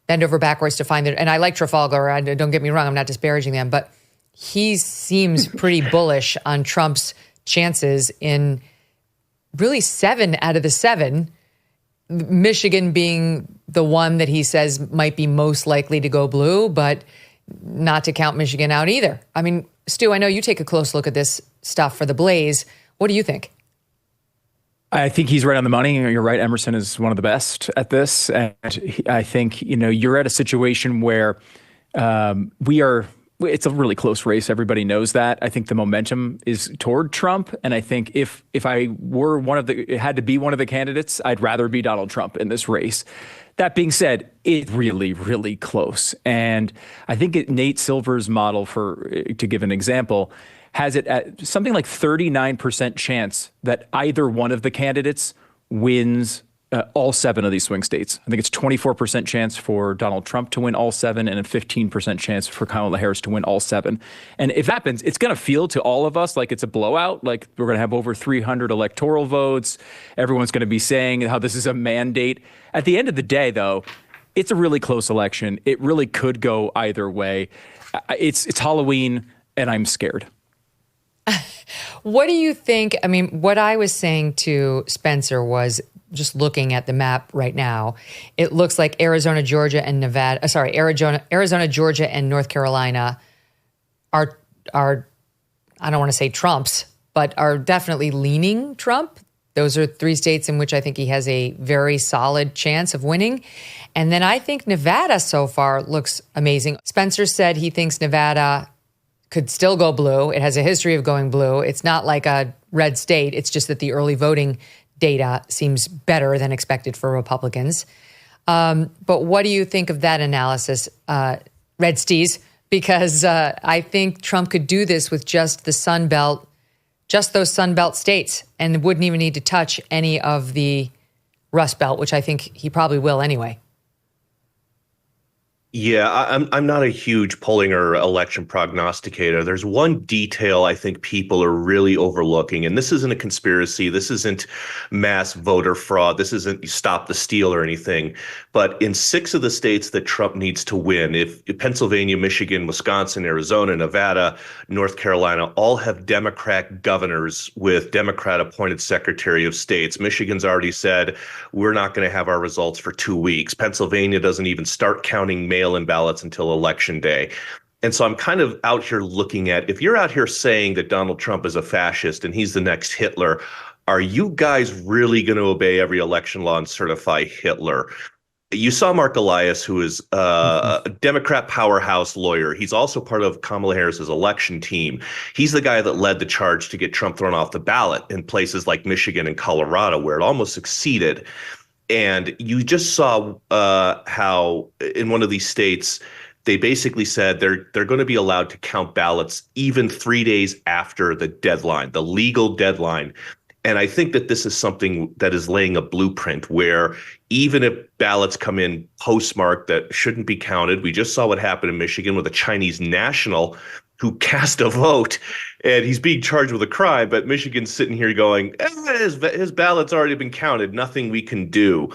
bend over backwards to find it. And I like Trafalgar. Don't get me wrong. I'm not disparaging them, but he seems pretty bullish on Trump's chances in really 7 out of the 7, Michigan being the one that he says might be most likely to go blue, but not to count Michigan out either. I mean, Stu, I know you take a close look at this stuff for The Blaze. What do you think? I think he's right on the money. You're right. Emerson is one of the best at this. And I think, you're at a situation where it's a really close race. Everybody knows that. I think the momentum is toward Trump. And I think if I were had to be one of the candidates, I'd rather be Donald Trump in this race. That being said, it's really, really close. And I think Nate Silver's model, to give an example, has it at something like 39% chance that either one of the candidates wins all 7 of these swing states. I think it's 24% chance for Donald Trump to win all 7 and a 15% chance for Kamala Harris to win all 7. And if that happens, it's going to feel to all of us like it's a blowout, like we're going to have over 300 electoral votes. Everyone's going to be saying how this is a mandate. At the end of the day, though, it's a really close election. It really could go either way. It's Halloween, and I'm scared. What do you think? I mean, what I was saying to Spencer was, just looking at the map right now, it looks like Arizona, Georgia, and Arizona, Georgia, and North Carolina are I don't want to say Trumps, but are definitely leaning Trump. Those are 3 states in which I think he has a very solid chance of winning. And then I think Nevada so far looks amazing. Spencer said he thinks Nevada could still go blue. It has a history of going blue. It's not like a red state. It's just that the early voting data seems better than expected for Republicans. But what do you think of that analysis, RedSteeze? Because I think Trump could do this with just the Sun Belt just those Sun Belt states and wouldn't even need to touch any of the Rust Belt, which I think he probably will anyway. Yeah, I'm not a huge polling or election prognosticator. There's one detail I think people are really overlooking, and this isn't a conspiracy. This isn't mass voter fraud. This isn't stop the steal or anything. But in 6 of the states that Trump needs to win, if Pennsylvania, Michigan, Wisconsin, Arizona, Nevada, North Carolina, all have Democrat governors with Democrat appointed Secretary of States. Michigan's already said we're not going to have our results for 2 weeks. Pennsylvania doesn't even start counting mail-in ballots until Election Day. And so I'm kind of out here looking at, if you're out here saying that Donald Trump is a fascist and he's the next Hitler, are you guys really going to obey every election law and certify Hitler? You saw Mark Elias, who is a Democrat powerhouse lawyer. He's also part of Kamala Harris's election team. He's the guy that led the charge to get Trump thrown off the ballot in places like Michigan and Colorado, where it almost succeeded. And you just saw how in one of these states, they basically said they're going to be allowed to count ballots even 3 days after the deadline, the legal deadline. And I think that this is something that is laying a blueprint where even if ballots come in postmarked that shouldn't be counted, we just saw what happened in Michigan with a Chinese national who cast a vote, and he's being charged with a crime, but Michigan's sitting here going, his ballot's already been counted, nothing we can do.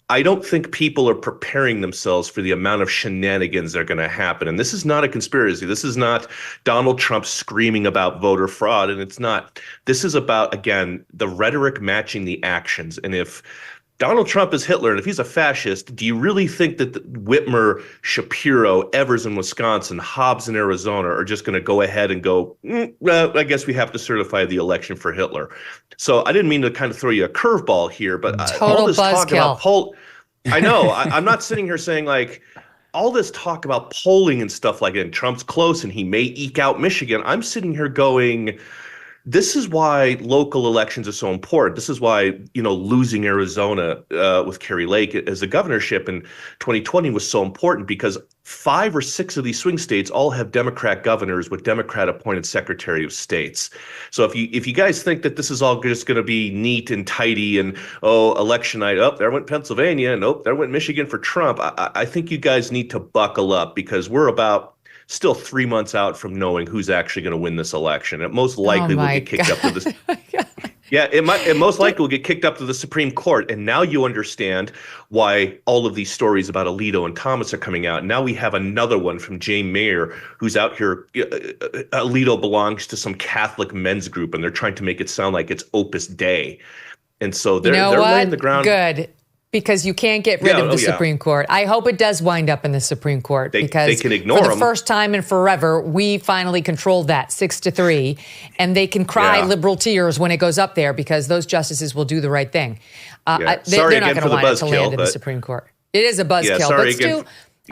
I don't think people are preparing themselves for the amount of shenanigans that are going to happen. And this is not a conspiracy. This is not Donald Trump screaming about voter fraud. And it's not. This is about, again, the rhetoric matching the actions. And if Donald Trump is Hitler, and if he's a fascist, do you really think that Whitmer, Shapiro, Evers in Wisconsin, Hobbs in Arizona are just going to go ahead and go, well, I guess we have to certify the election for Hitler? So I didn't mean to kind of throw you a curveball here, but all this talk about I know, I'm not sitting here saying like all this talk about polling and stuff like that, and Trump's close and he may eke out Michigan. I'm sitting here going, this is why local elections are so important. This is why, losing Arizona with Kerry Lake as a governorship in 2020 was so important, because 5 or 6 of these swing states all have Democrat governors with Democrat appointed Secretary of States. So if you guys think that this is all just going to be neat and tidy and, election night, there went Pennsylvania, and there went Michigan for Trump, I think you guys need to buckle up, because we're about still 3 months out from knowing who's actually going to win this election. It most likely will get kicked up to this. Yeah, it most likely will get kicked up to the Supreme Court. And now you understand why all of these stories about Alito and Thomas are coming out. Now we have another one from Jane Mayer, who's out here. Alito belongs to some Catholic men's group, and they're trying to make it sound like it's Opus Dei. And so they're laying the ground. Good. Because you can't get rid of the Supreme Court. I hope it does wind up in the Supreme Court, because they can ignore for the first time in forever, we finally controlled that 6-3, and they can cry liberal tears when it goes up there, because those justices will do the right thing. They're not going to want it to land in the Supreme Court. It is a buzzkill, but Stu,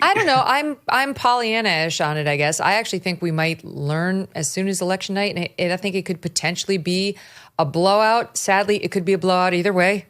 I don't know. I'm Pollyanna-ish on it, I guess. I actually think we might learn as soon as election night, and I think it could potentially be a blowout. Sadly, it could be a blowout either way.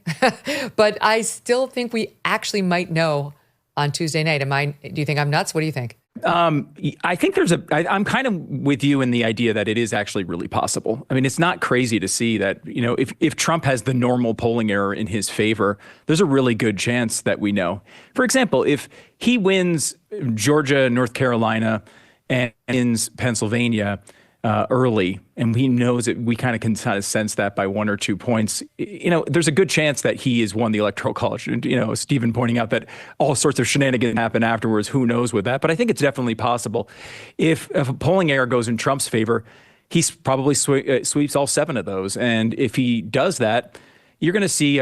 But I still think we actually might know on Tuesday night. Do you think I'm nuts? What do you think? I think I'm kind of with you in the idea that it is actually really possible. I mean, it's not crazy to see that, if Trump has the normal polling error in his favor, there's a really good chance that we know. For example, if he wins Georgia, North Carolina, and wins Pennsylvania early, and he knows it, we kind of sense that by 1 or 2 points, there's a good chance that he has won the Electoral College. And, Stephen pointing out that all sorts of shenanigans happen afterwards. Who knows with that? But I think it's definitely possible. If a polling error goes in Trump's favor, he probably sweeps all 7 of those. And if he does that, you're going to see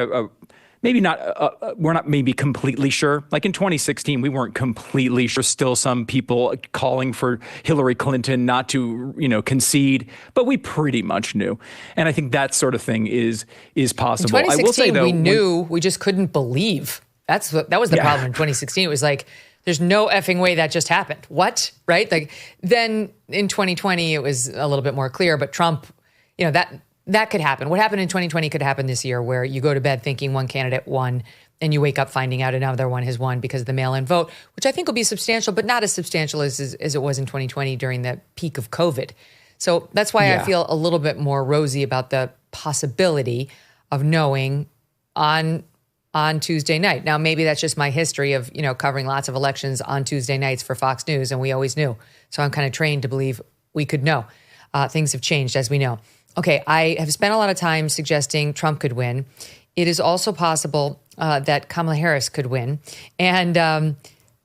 maybe not, we're not maybe completely sure. Like in 2016, we weren't completely sure. Still some people calling for Hillary Clinton not to, concede, but we pretty much knew. And I think that sort of thing is possible. In 2016, I will say, though, we knew, we just couldn't believe. That was the problem in 2016. It was like, there's no effing way that just happened. What? Right? Like then in 2020, it was a little bit more clear, but Trump, that could happen. What happened in 2020 could happen this year, where you go to bed thinking one candidate won and you wake up finding out another one has won because of the mail-in vote, which I think will be substantial, but not as substantial as it was in 2020 during the peak of COVID. So that's why I Yeah. feel a little bit more rosy about the possibility of knowing on Tuesday night. Now, maybe that's just my history of, covering lots of elections on Tuesday nights for Fox News, and we always knew. So I'm kind of trained to believe we could know. Things have changed, as we know. Okay, I have spent a lot of time suggesting Trump could win. It is also possible that Kamala Harris could win. And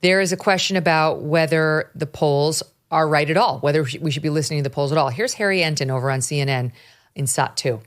there is a question about whether the polls are right at all, whether we should be listening to the polls at all. Here's Harry Enton over on CNN in SOT 2.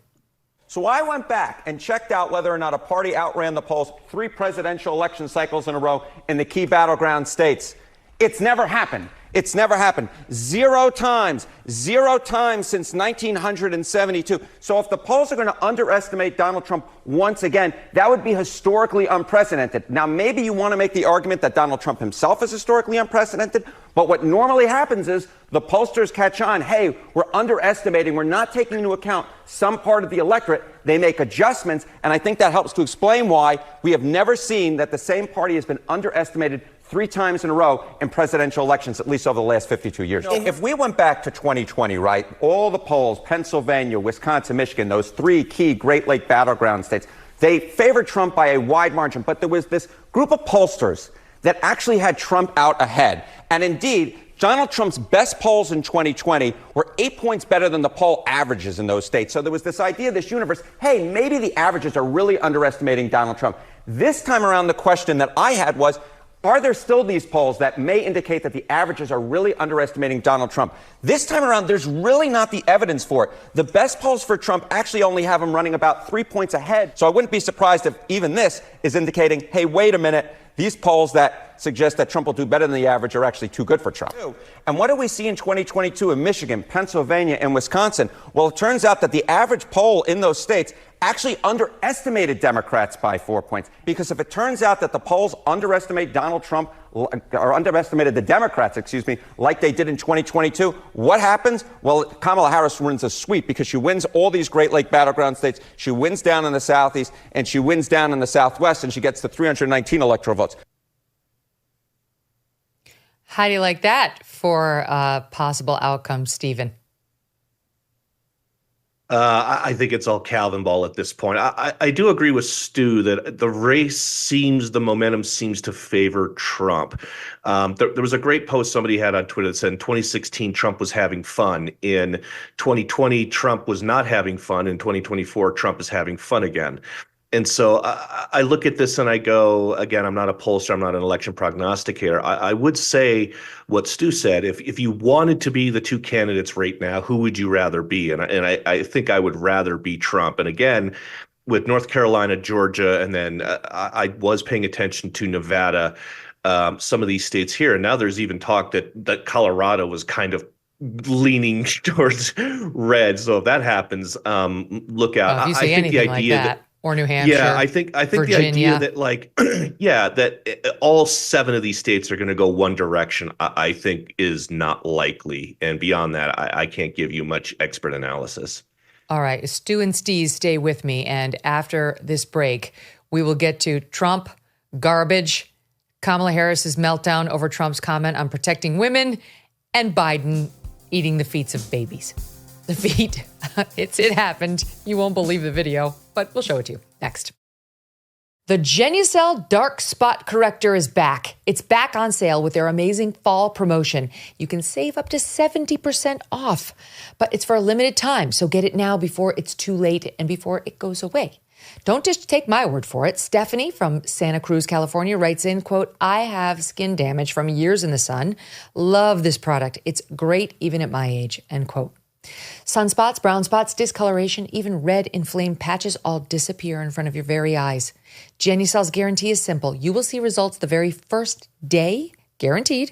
So I went back and checked out whether or not a party outran the polls 3 presidential election cycles in a row in the key battleground states. It's never happened. It's never happened. 0 times since 1972. So if the polls are going to underestimate Donald Trump once again, that would be historically unprecedented. Now, maybe you want to make the argument that Donald Trump himself is historically unprecedented, but what normally happens is the pollsters catch on, hey, we're underestimating, we're not taking into account some part of the electorate. They make adjustments, and I think that helps to explain why we have never seen that the same party has been underestimated 3 times in a row in presidential elections, at least over the last 52 years. If we went back to 2020, right, all the polls, Pennsylvania, Wisconsin, Michigan, those 3 key Great Lake battleground states, they favored Trump by a wide margin. But there was this group of pollsters that actually had Trump out ahead. And indeed, Donald Trump's best polls in 2020 were 8 points better than the poll averages in those states. So there was this idea, this universe, hey, maybe the averages are really underestimating Donald Trump. This time around, the question that I had was, are there still these polls that may indicate that the averages are really underestimating Donald Trump? This time around, there's really not the evidence for it. The best polls for Trump actually only have him running about 3 points ahead. So I wouldn't be surprised if even this is indicating, hey, wait a minute, these polls that suggest that Trump will do better than the average are actually too good for Trump. And what do we see in 2022 in Michigan, Pennsylvania, and Wisconsin? Well, it turns out that the average poll in those states actually underestimated Democrats by 4 points. Because if it turns out that the polls underestimate Donald Trump, or underestimated the Democrats, like they did in 2022, what happens? Well, Kamala Harris wins a sweep because she wins all these Great Lake battleground states. She wins down in the Southeast, and she wins down in the Southwest, and she gets the 319 electoral votes. How do you like that for possible outcome, Stephen? I think it's all Calvin ball at this point. I do agree with Stu that the momentum seems to favor Trump. There was a great post somebody had on Twitter that said in 2016, Trump was having fun. In 2020, Trump was not having fun. In 2024, Trump is having fun again. And so I look at this and I go, again, I'm not a pollster, I'm not an election prognosticator. I would say what Stu said, if you wanted to be the 2 candidates right now, who would you rather be? And I think I would rather be Trump. And again, with North Carolina, Georgia, and then I was paying attention to Nevada, some of these states here. And now there's even talk that Colorado was kind of leaning towards red. So if that happens, look out. If you see anything like that. Or New Hampshire. Yeah, I think Virginia. The idea that that all 7 of these states are going to go one direction, I think is not likely. And beyond that, I can't give you much expert analysis. All right, Stu and Steeze, stay with me. And after this break, we will get to Trump, garbage, Kamala Harris's meltdown over Trump's comment on protecting women, and Biden eating the feet of babies. The feet. It happened. You won't believe the video, but we'll show it to you next. The Genucel Dark Spot Corrector is back. It's back on sale with their amazing fall promotion. You can save up to 70% off, but it's for a limited time, so get it now before it's too late and before it goes away. Don't just take my word for it. Stephanie from Santa Cruz, California writes in, quote, I have skin damage from years in the sun. Love this product. It's great even at my age, end quote. Sunspots, brown spots, discoloration, even red inflamed patches all disappear in front of your very eyes. Genucel's guarantee is simple. You will see results the very first day, guaranteed,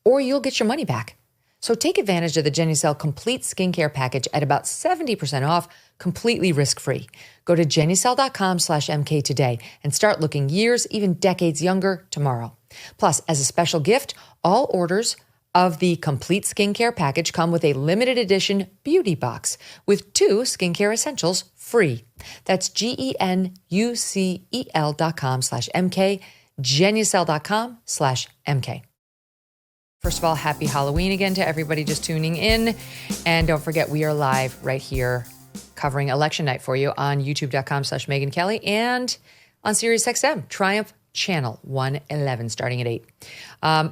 or you'll get your money back. So take advantage of the Genucel Complete Skincare Package at about 70% off, completely risk-free. Go to Genucel.com/MK today and start looking years, even decades younger tomorrow. Plus, as a special gift, all orders of the Complete Skincare Package come with a limited edition beauty box with 2 skincare essentials free. That's GENUCEL.com/MK, Genucel.com/MK. First of all, happy Halloween again to everybody just tuning in. And don't forget, we are live right here covering election night for you on youtube.com/Megyn Kelly and on SiriusXM, Triumph Channel 111, starting at 8.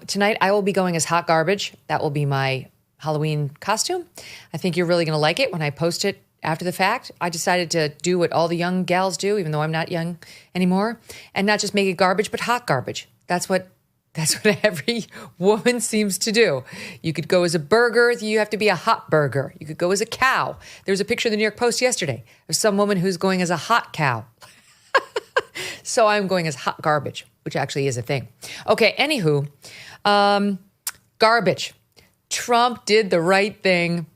Tonight, I will be going as hot garbage. That will be my Halloween costume. I think you're really going to like it when I post it after the fact. I decided to do what all the young gals do, even though I'm not young anymore, and not just make it garbage, but hot garbage. That's what every woman seems to do. You could go as a burger. You have to be a hot burger. You could go as a cow. There was a picture in the New York Post yesterday of some woman who's going as a hot cow. So I'm going as hot garbage, which actually is a thing. Okay, anywho, garbage. Trump did the right thing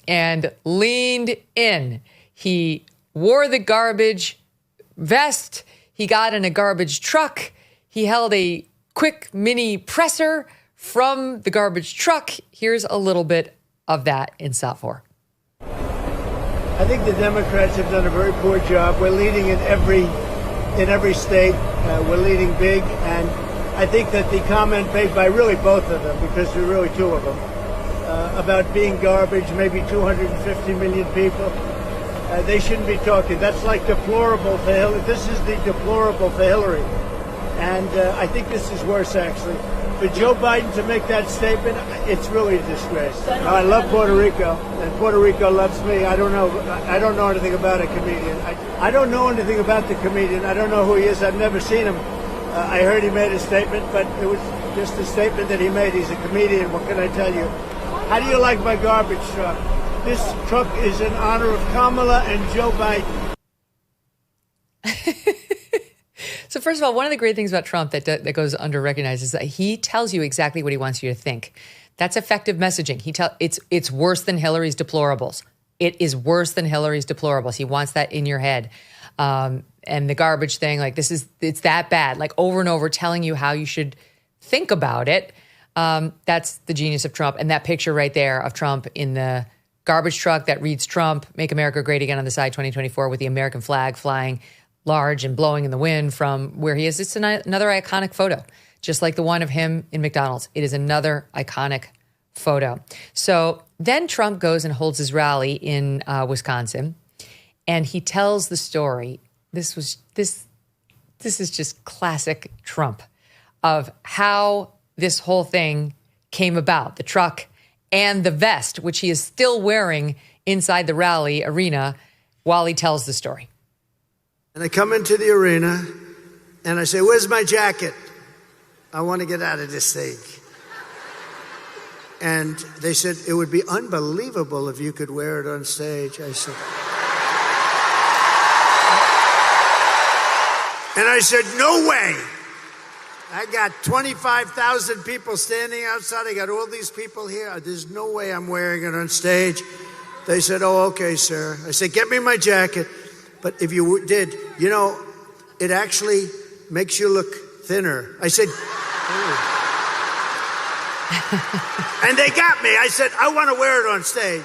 and leaned in. He wore the garbage vest. He got in a garbage truck. He held a quick mini presser from the garbage truck. Here's a little bit of that in Sot 4. I think the Democrats have done a very poor job. We're leading in every state. We're leading big, and I think that the comment made by really both of them, because there are really two of them, about being garbage, maybe 250 million people, they shouldn't be talking. That's like deplorable for Hillary. This is the deplorable for Hillary. And I think this is worse, actually. For Joe Biden to make that statement, it's really a disgrace. I love Puerto Rico, and Puerto Rico loves me. I don't know anything about a comedian. I don't know anything about the comedian. I don't know who he is. I've never seen him. I heard he made a statement, but it was just a statement that he made. He's a comedian. What can I tell you? How do you like my garbage truck? This truck is in honor of Kamala and Joe Biden. So first of all, one of the great things about Trump that goes under-recognized is that he tells you exactly what he wants you to think. That's effective messaging. It's worse than Hillary's deplorables. It is worse than Hillary's deplorables. He wants that in your head. And the garbage thing, like it's that bad, like over and over telling you how you should think about it. That's the genius of Trump. And that picture right there of Trump in the garbage truck that reads Trump, Make America Great Again on the side 2024 with the American flag flying large and blowing in the wind from where he is. It's another iconic photo, just like the one of him in McDonald's. It is another iconic photo. So then Trump goes and holds his rally in Wisconsin, and he tells the story. This is just classic Trump of how this whole thing came about, the truck and the vest, which he is still wearing inside the rally arena while he tells the story. And I come into the arena, and I say, where's my jacket? I want to get out of this thing. And they said, it would be unbelievable if you could wear it on stage. I said, no way. I got 25,000 people standing outside. I got all these people here. There's no way I'm wearing it on stage. They said, oh, okay, sir. I said, get me my jacket. But if you did, it actually makes you look thinner. I said, and they got me. I said, I want to wear it on stage.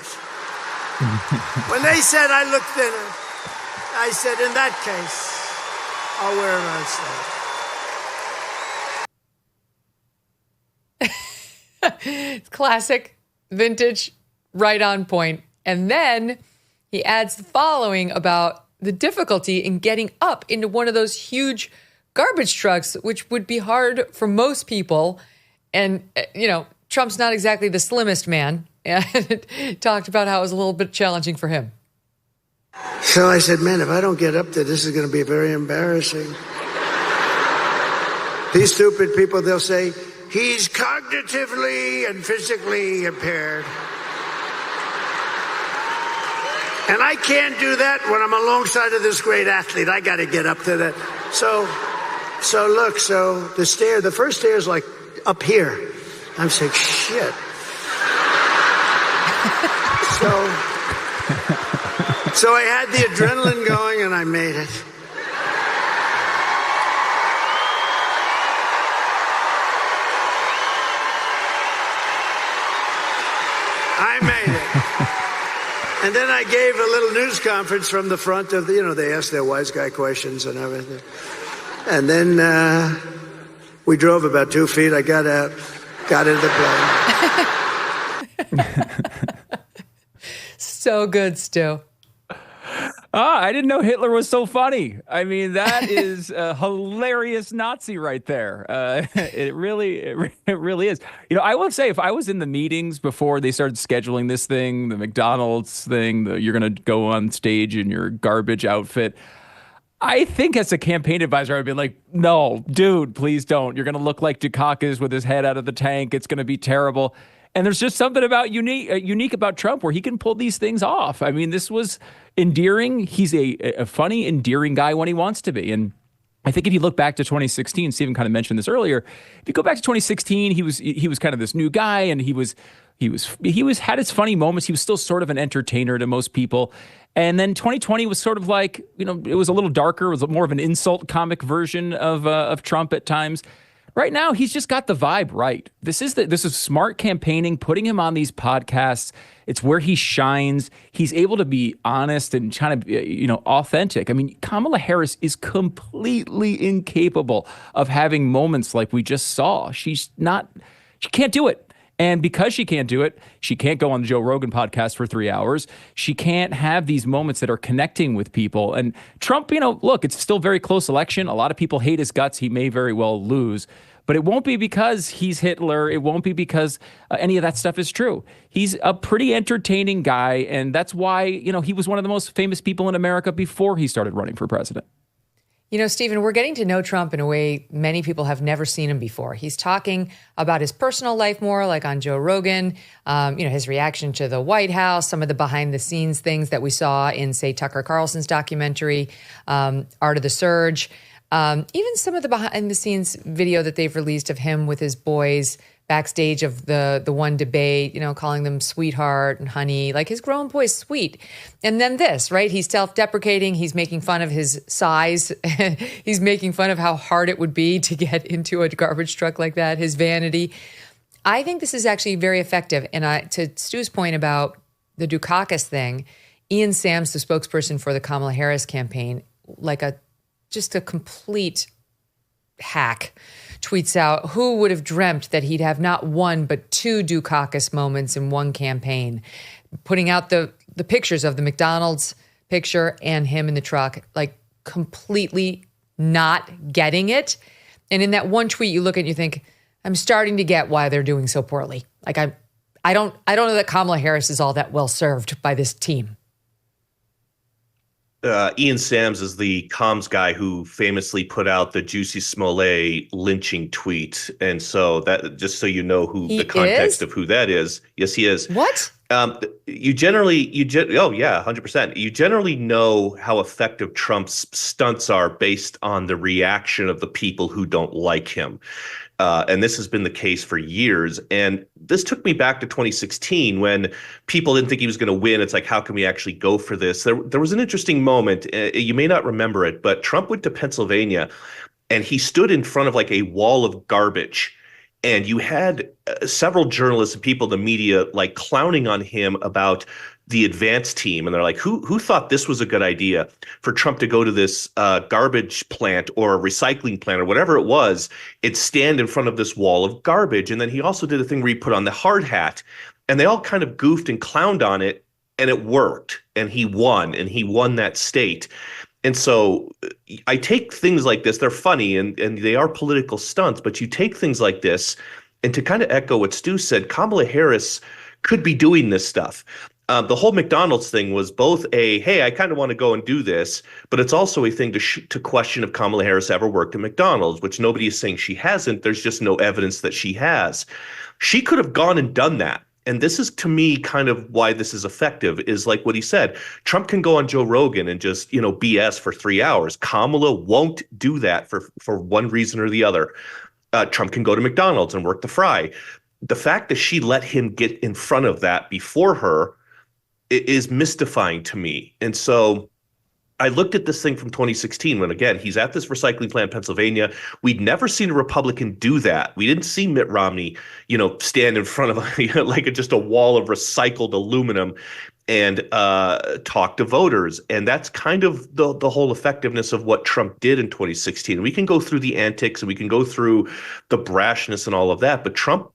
When they said I look thinner, I said, in that case, I'll wear it on stage. It's classic, vintage, right on point. And then he adds the following about the difficulty in getting up into one of those huge garbage trucks, which would be hard for most people. And, Trump's not exactly the slimmest man. And talked about how it was a little bit challenging for him. So I said, man, if I don't get up there, this is going to be very embarrassing. These stupid people, they'll say, he's cognitively and physically impaired. And I can't do that when I'm alongside of this great athlete. I got to get up to that. So look, the first stair is like up here. I'm saying, shit. So I had the adrenaline going and I made it. I made it. And then I gave a little news conference from the front of the, they asked their wise guy questions and everything. And then we drove about 2 feet. I got out. got into the plane. So good, Stu. I didn't know Hitler was so funny. I mean, that is a hilarious Nazi right there. It really is. You know, I will say, if I was in the meetings before they started scheduling this thing, the McDonald's thing, you're going to go on stage in your garbage outfit, I think as a campaign advisor, I'd be like, no, dude, please don't. You're going to look like Dukakis with his head out of the tank. It's going to be terrible. And there's just something about unique about Trump where he can pull these things off. I mean, this was endearing. He's a funny, endearing guy when he wants to be. And I think if you look back to 2016, Stephen kind of mentioned this earlier. If you go back to 2016, he was kind of this new guy, and he had his funny moments. He was still sort of an entertainer to most people. And then 2020 was sort of like, you know, it was a little darker. It was more of an insult comic version of Trump at times. Right now, he's just got the vibe right. This is smart campaigning, putting him on these podcasts. It's where he shines. He's able to be honest and kind of, authentic. I mean, Kamala Harris is completely incapable of having moments like we just saw. She can't do it. And because she can't do it, she can't go on the Joe Rogan podcast for 3 hours. She can't have these moments that are connecting with people. And Trump, look, it's still a very close election. A lot of people hate his guts. He may very well lose. But it won't be because he's Hitler. It won't be because any of that stuff is true. He's a pretty entertaining guy. And that's why, he was one of the most famous people in America before he started running for president. Stephen, we're getting to know Trump in a way many people have never seen him before. He's talking about his personal life more, like on Joe Rogan, his reaction to the White House, some of the behind the scenes things that we saw in, say, Tucker Carlson's documentary, Art of the Surge, even some of the behind the scenes video that they've released of him with his boys backstage of the one debate, calling them sweetheart and honey, like his grown boy's sweet. And then this, right? He's self-deprecating. He's making fun of his size. He's making fun of how hard it would be to get into a garbage truck like that, his vanity. I think this is actually very effective. And to Stu's point about the Dukakis thing, Ian Sams, the spokesperson for the Kamala Harris campaign, like just a complete hack, tweets out, who would have dreamt that he'd have not one but two Dukakis moments in one campaign, putting out the pictures of the McDonald's picture and him in the truck, like completely not getting it. And in that one tweet, you look at it and you think, I'm starting to get why they're doing so poorly. Like I don't know that Kamala Harris is all that well served by this team. Ian Sams is the comms guy who famously put out the Jussie Smollett lynching tweet. And so that, just so you know the context of who that is. Yes, he is. What? Oh yeah, 100%. You generally know how effective Trump's stunts are based on the reaction of the people who don't like him. And this has been the case for years. And this took me back to 2016 when people didn't think he was going to win. It's like, how can we actually go for this? There was an interesting moment. You may not remember it, but Trump went to Pennsylvania and he stood in front of like a wall of garbage. And you had several journalists and people in the media like clowning on him about the advance team. And they're like, who thought this was a good idea for Trump to go to this garbage plant or a recycling plant or whatever it was, and stand in front of this wall of garbage. And then he also did a thing where he put on the hard hat, and they all kind of goofed and clowned on it, and it worked. And he won that state. And so I take things like this, they're funny and they are political stunts, but you take things like this, and to kind of echo what Stu said, Kamala Harris could be doing this stuff. The whole McDonald's thing was both hey, I kind of want to go and do this, but it's also a thing to question if Kamala Harris ever worked at McDonald's, which nobody is saying she hasn't. There's just no evidence that she has. She could have gone and done that. And this is, to me, kind of why this is effective, is like what he said. Trump can go on Joe Rogan and just, BS for 3 hours. Kamala won't do that for one reason or the other. Trump can go to McDonald's and work the fry. The fact that she let him get in front of that before her is mystifying to me. And so I looked at this thing from 2016 when, again, he's at this recycling plant in Pennsylvania. We'd never seen a Republican do that. We didn't see Mitt Romney, stand in front of just a wall of recycled aluminum and talk to voters. And that's kind of the whole effectiveness of what Trump did in 2016. We can go through the antics and we can go through the brashness and all of that, but Trump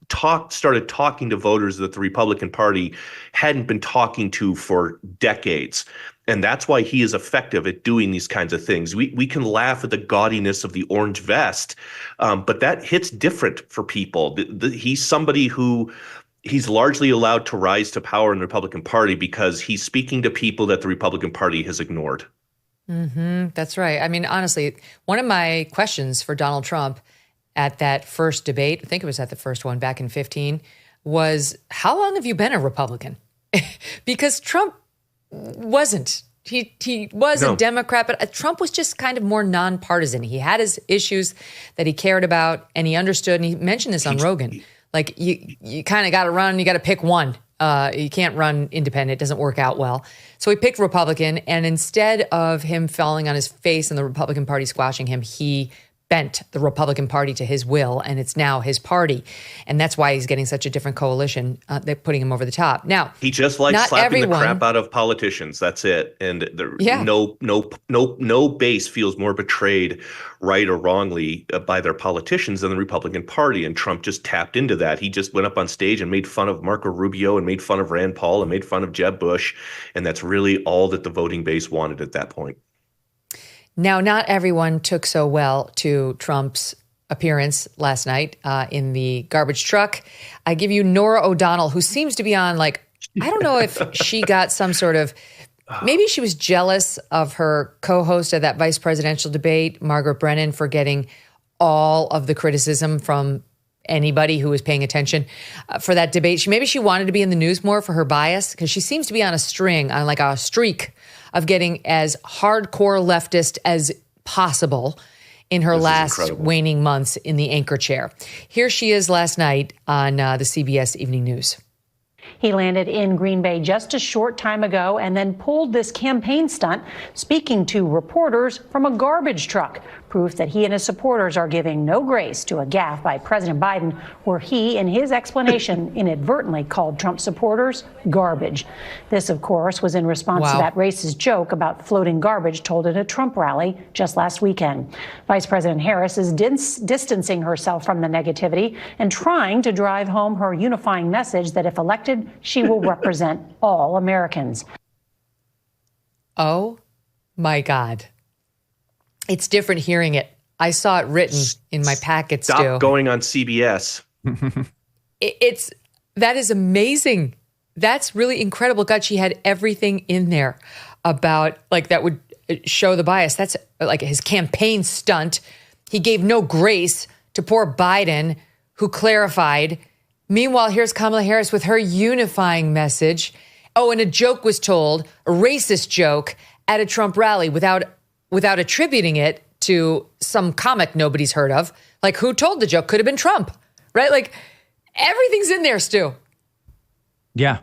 started talking to voters that the Republican Party hadn't been talking to for decades. And that's why he is effective at doing these kinds of things. We can laugh at the gaudiness of the orange vest, but that hits different for people. He's somebody who he's largely allowed to rise to power in the Republican Party because he's speaking to people that the Republican Party has ignored. Mm-hmm. That's right. I mean, honestly, one of my questions for Donald Trump at that first debate, I think it was at the first one back in 2015, was how long have you been a Republican? Because Trump wasn't. He was a Democrat, but Trump was just kind of more nonpartisan. He had his issues that he cared about and he understood. And he mentioned this on Rogan. Like you kind of got to run, you got to pick one. You can't run independent. It doesn't work out well. So he picked Republican. And instead of him falling on his face and the Republican Party squashing him, he bent the Republican Party to his will, and it's now his party. And that's why he's getting such a different coalition. They're putting him over the top. Now, he just likes slapping the crap out of politicians. That's it. And no base feels more betrayed, right or wrongly, by their politicians than the Republican Party. And Trump just tapped into that. He just went up on stage and made fun of Marco Rubio and made fun of Rand Paul and made fun of Jeb Bush. And that's really all that the voting base wanted at that point. Now, not everyone took so well to Trump's appearance last night in the garbage truck. I give you Norah O'Donnell, who seems to be on, like, I don't know if she got some sort of, maybe she was jealous of her co-host of that vice presidential debate, Margaret Brennan, for getting all of the criticism from anybody who was paying attention for that debate. Maybe she wanted to be in the news more for her bias, because she seems to be on a streak of getting as hardcore leftist as possible in her last waning months in the anchor chair. Here she is last night on the CBS Evening News. He landed in Green Bay just a short time ago and then pulled this campaign stunt, speaking to reporters from a garbage truck, proof that he and his supporters are giving no grace to a gaffe by President Biden, where he, in his explanation, inadvertently called Trump supporters garbage. This, of course, was in response to that racist joke about floating garbage told at a Trump rally just last weekend. Vice President Harris is distancing herself from the negativity and trying to drive home her unifying message that if elected, she will represent all Americans. Oh, my God. It's different hearing it. I saw it written in my packet, Stu. Stop going on CBS. That is amazing. That's really incredible. God, she had everything in there about, like, that would show the bias. That's like his campaign stunt. He gave no grace to poor Biden, who clarified. Meanwhile, here's Kamala Harris with her unifying message. Oh, and a joke was told, a racist joke at a Trump rally without attributing it to some comic nobody's heard of. Like, who told the joke? Could have been Trump, right? Like, everything's in there, Stu. Yeah,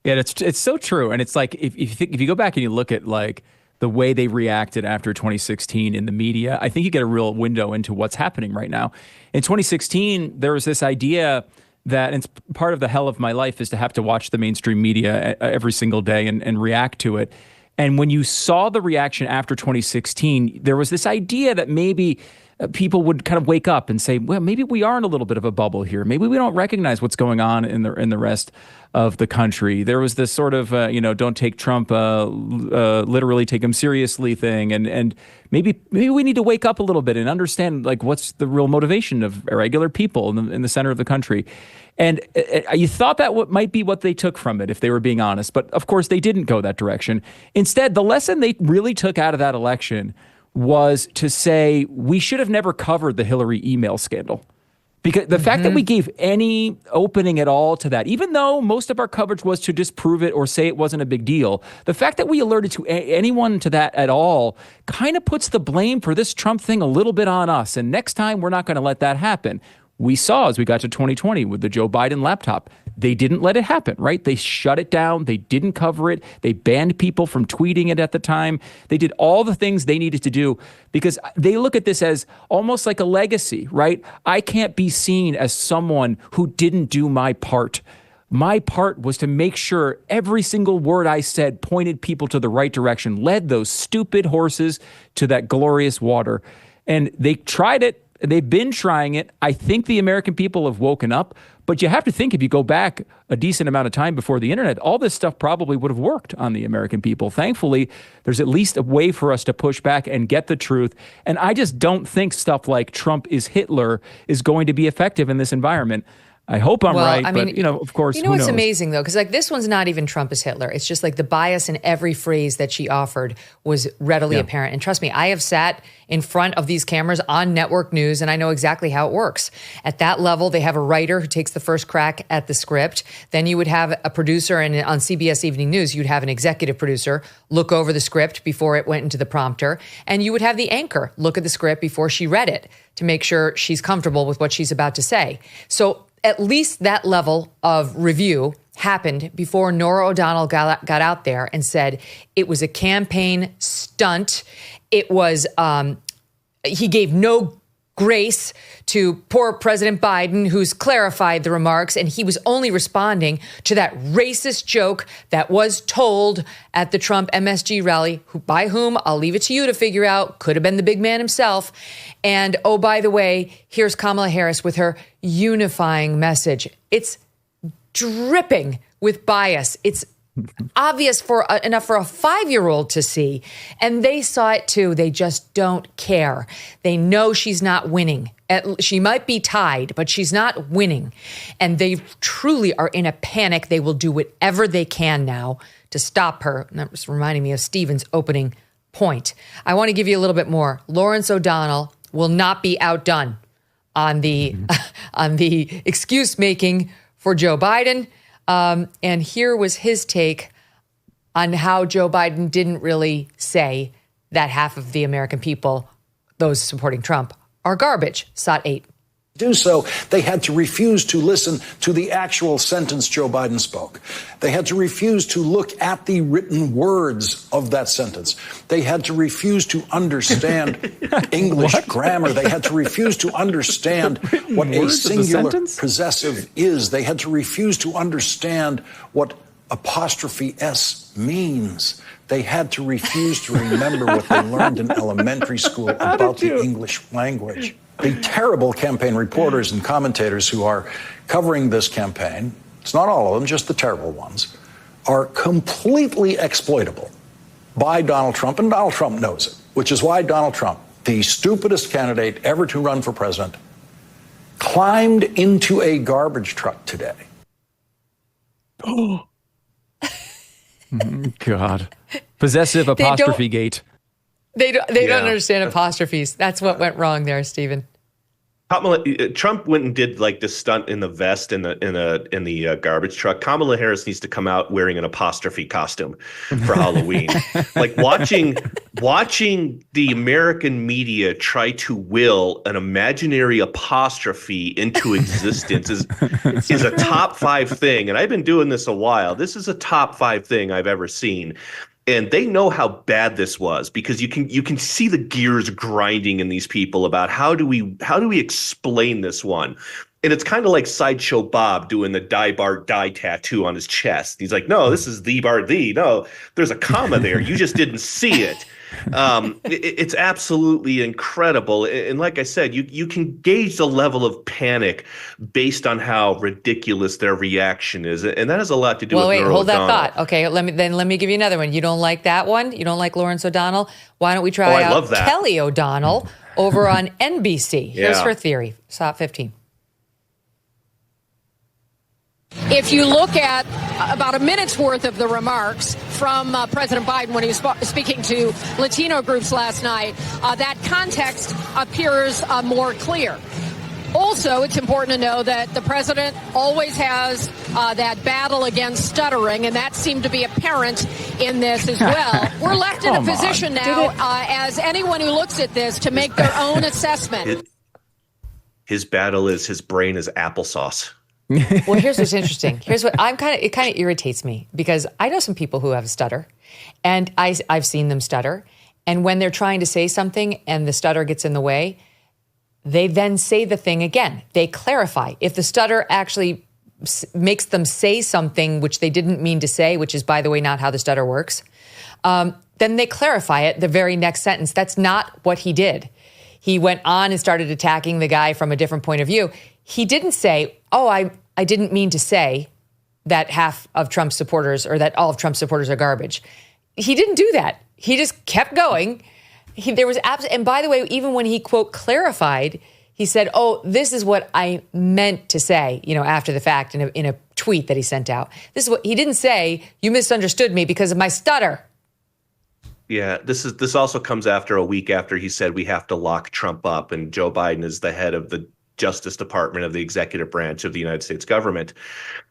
it's so true. And it's like, if you go back and you look at, like, the way they reacted after 2016 in the media, I think you get a real window into what's happening right now. In 2016, there was this idea that, and it's part of the hell of my life is to have to watch the mainstream media every single day and react to it. And when you saw the reaction after 2016, there was this idea that maybe people would kind of wake up and say, well, maybe we are in a little bit of a bubble here. Maybe we don't recognize what's going on in the rest of the country. There was this sort of, don't take Trump literally, take him seriously thing. And maybe we need to wake up a little bit and understand, like, what's the real motivation of regular people in the center of the country. And you thought that might be what they took from it, if they were being honest. But of course, they didn't go that direction. Instead, the lesson they really took out of that election was to say, we should have never covered the Hillary email scandal. Because the fact that we gave any opening at all to that, even though most of our coverage was to disprove it or say it wasn't a big deal, the fact that we alerted to anyone to that at all kind of puts the blame for this Trump thing a little bit on us. And next time, we're not going to let that happen. We saw as we got to 2020 with the Joe Biden laptop, they didn't let it happen, right? They shut it down. They didn't cover it. They banned people from tweeting it at the time. They did all the things they needed to do because they look at this as almost like a legacy, right? I can't be seen as someone who didn't do my part. My part was to make sure every single word I said pointed people to the right direction, led those stupid horses to that glorious water. And they tried it. They've been trying it. I think the American people have woken up. But you have to think, if you go back a decent amount of time before the internet, all this stuff probably would have worked on the American people. Thankfully, there's at least a way for us to push back and get the truth. And I just don't think stuff like Trump is Hitler is going to be effective in this environment. I hope I'm right, but, of course, who knows? What's amazing, though, because this one's not even Trump as Hitler. It's just like the bias in every phrase that she offered was readily apparent. And trust me, I have sat in front of these cameras on network news, and I know exactly how it works. At that level, they have a writer who takes the first crack at the script. Then you would have a producer, and on CBS Evening News, you'd have an executive producer look over the script before it went into the prompter. And you would have the anchor look at the script before she read it to make sure she's comfortable with what she's about to say. So at least that level of review happened before Norah O'Donnell got out there and said it was a campaign stunt. It was, he gave no grace to poor President Biden, who's clarified the remarks, and he was only responding to that racist joke that was told at the Trump MSG rally, by whom, I'll leave it to you to figure out, could have been the big man himself. And, oh, by the way, here's Kamala Harris with her unifying message. It's dripping with bias. It's obvious enough for a 5-year-old to see. And they saw it too. They just don't care. They know she's not winning. She might be tied, but she's not winning. And they truly are in a panic. They will do whatever they can now to stop her. And that was reminding me of Stephen's opening point. I want to give you a little bit more. Lawrence O'Donnell will not be outdone on the excuse making for Joe Biden. And here was his take on how Joe Biden didn't really say that half of the American people, those supporting Trump, are garbage. SOT 8. Do so, they had to refuse to listen to the actual sentence Joe Biden spoke. They had to refuse to look at the written words of that sentence. They had to refuse to understand English grammar. They had to refuse to understand what a singular possessive is. They had to refuse to understand what apostrophe S means. They had to refuse to remember what they learned in elementary school about the English language. The terrible campaign reporters and commentators who are covering this campaign, it's not all of them, just the terrible ones, are completely exploitable by Donald Trump, and Donald Trump knows it, which is why Donald Trump, the stupidest candidate ever to run for president, climbed into a garbage truck today. Oh, God. Possessive apostrophe gate. They don't understand apostrophes. That's what went wrong there, Stephen. Trump went and did like this stunt in the vest in the garbage truck. Kamala Harris needs to come out wearing an apostrophe costume for Halloween. Like watching the American media try to will an imaginary apostrophe into existence is a top 5 thing. And I've been doing this a while. This is a top 5 thing I've ever seen. And they know how bad this was because you can see the gears grinding in these people about how do we explain this one. And it's kind of like Sideshow Bob doing the die bar die tattoo on his chest. He's like, no, this is the bar the. No, there's a comma there. You just didn't see it. It's absolutely incredible. And like I said, you can gauge the level of panic based on how ridiculous their reaction is. And that has a lot to do with Norah O'Donnell. Hold that thought. Okay, let me give you another one. You don't like that one? You don't like Lawrence O'Donnell? Why don't we try out Kelly O'Donnell over on NBC? Here's her theory. SOT 15. If you look at about a minute's worth of the remarks from President Biden when he was speaking to Latino groups last night, that context appears more clear. Also, it's important to know that the president always has that battle against stuttering, and that seemed to be apparent in this as well. We're left in a position now, as anyone who looks at this, to make their own assessment. His battle is his brain is applesauce. Well, here's what's interesting. Here's what it kind of irritates me because I know some people who have a stutter, and I've seen them stutter. And when they're trying to say something and the stutter gets in the way, they then say the thing again. They clarify. If the stutter actually makes them say something which they didn't mean to say, which is, by the way, not how the stutter works, then they clarify it the very next sentence. That's not what he did. He went on and started attacking the guy from a different point of view. He didn't say, oh, I didn't mean to say that half of Trump's supporters or that all of Trump's supporters are garbage. He didn't do that. He just kept going. And by the way, even when he, quote, clarified, he said, oh, this is what I meant to say, after the fact in a tweet that he sent out. This is what he didn't say. You misunderstood me because of my stutter. Yeah, this also comes after a week after he said we have to lock Trump up, and Joe Biden is the head of the Justice Department of the executive branch of the United States government.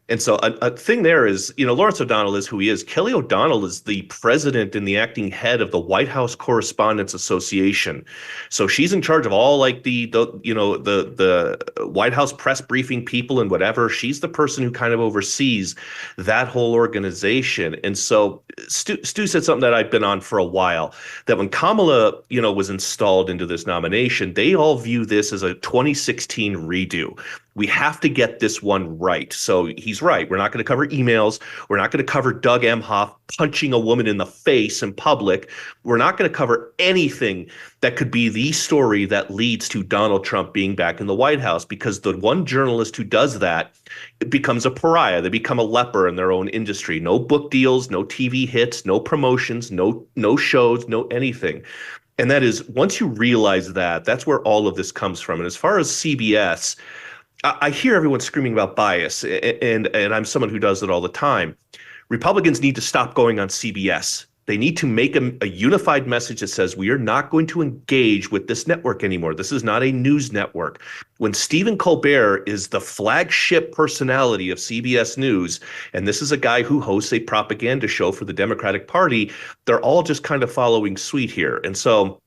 And so a thing there is, Lawrence O'Donnell is who he is. Kelly O'Donnell is the president and the acting head of the White House Correspondents Association. So she's in charge of all the White House press briefing people and whatever. She's the person who kind of oversees that whole organization. And so Stu said something that I've been on for a while, that when Kamala, was installed into this nomination, they all view this as a 2016 redo. We have to get this one right. So he's right. We're not going to cover emails. We're not going to cover Doug Emhoff punching a woman in the face in public. We're not going to cover anything that could be the story that leads to Donald Trump being back in the White House, because the one journalist who does that becomes a pariah. They become a leper in their own industry. No book deals, no TV hits, no promotions, no shows, no anything. And that is, once you realize that, that's where all of this comes from. And as far as CBS, I hear everyone screaming about bias, and I'm someone who does it all the time. Republicans need to stop going on CBS. They need to make a unified message that says we are not going to engage with this network anymore. This is not a news network. When Stephen Colbert is the flagship personality of CBS News, and this is a guy who hosts a propaganda show for the Democratic Party, they're all just kind of following suit here. And so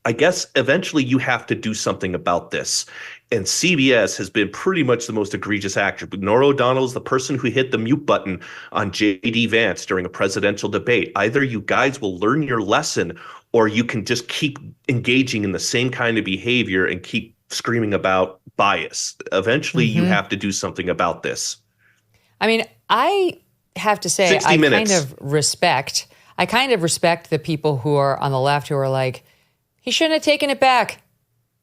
I guess eventually you have to do something about this. And CBS has been pretty much the most egregious actor. But Norah O'Donnell is the person who hit the mute button on J.D. Vance during a presidential debate. Either you guys will learn your lesson, or you can just keep engaging in the same kind of behavior and keep screaming about bias. Eventually, you have to do something about this. I mean, I have to say, I kind of respect the people who are on the left who are like, he shouldn't have taken it back.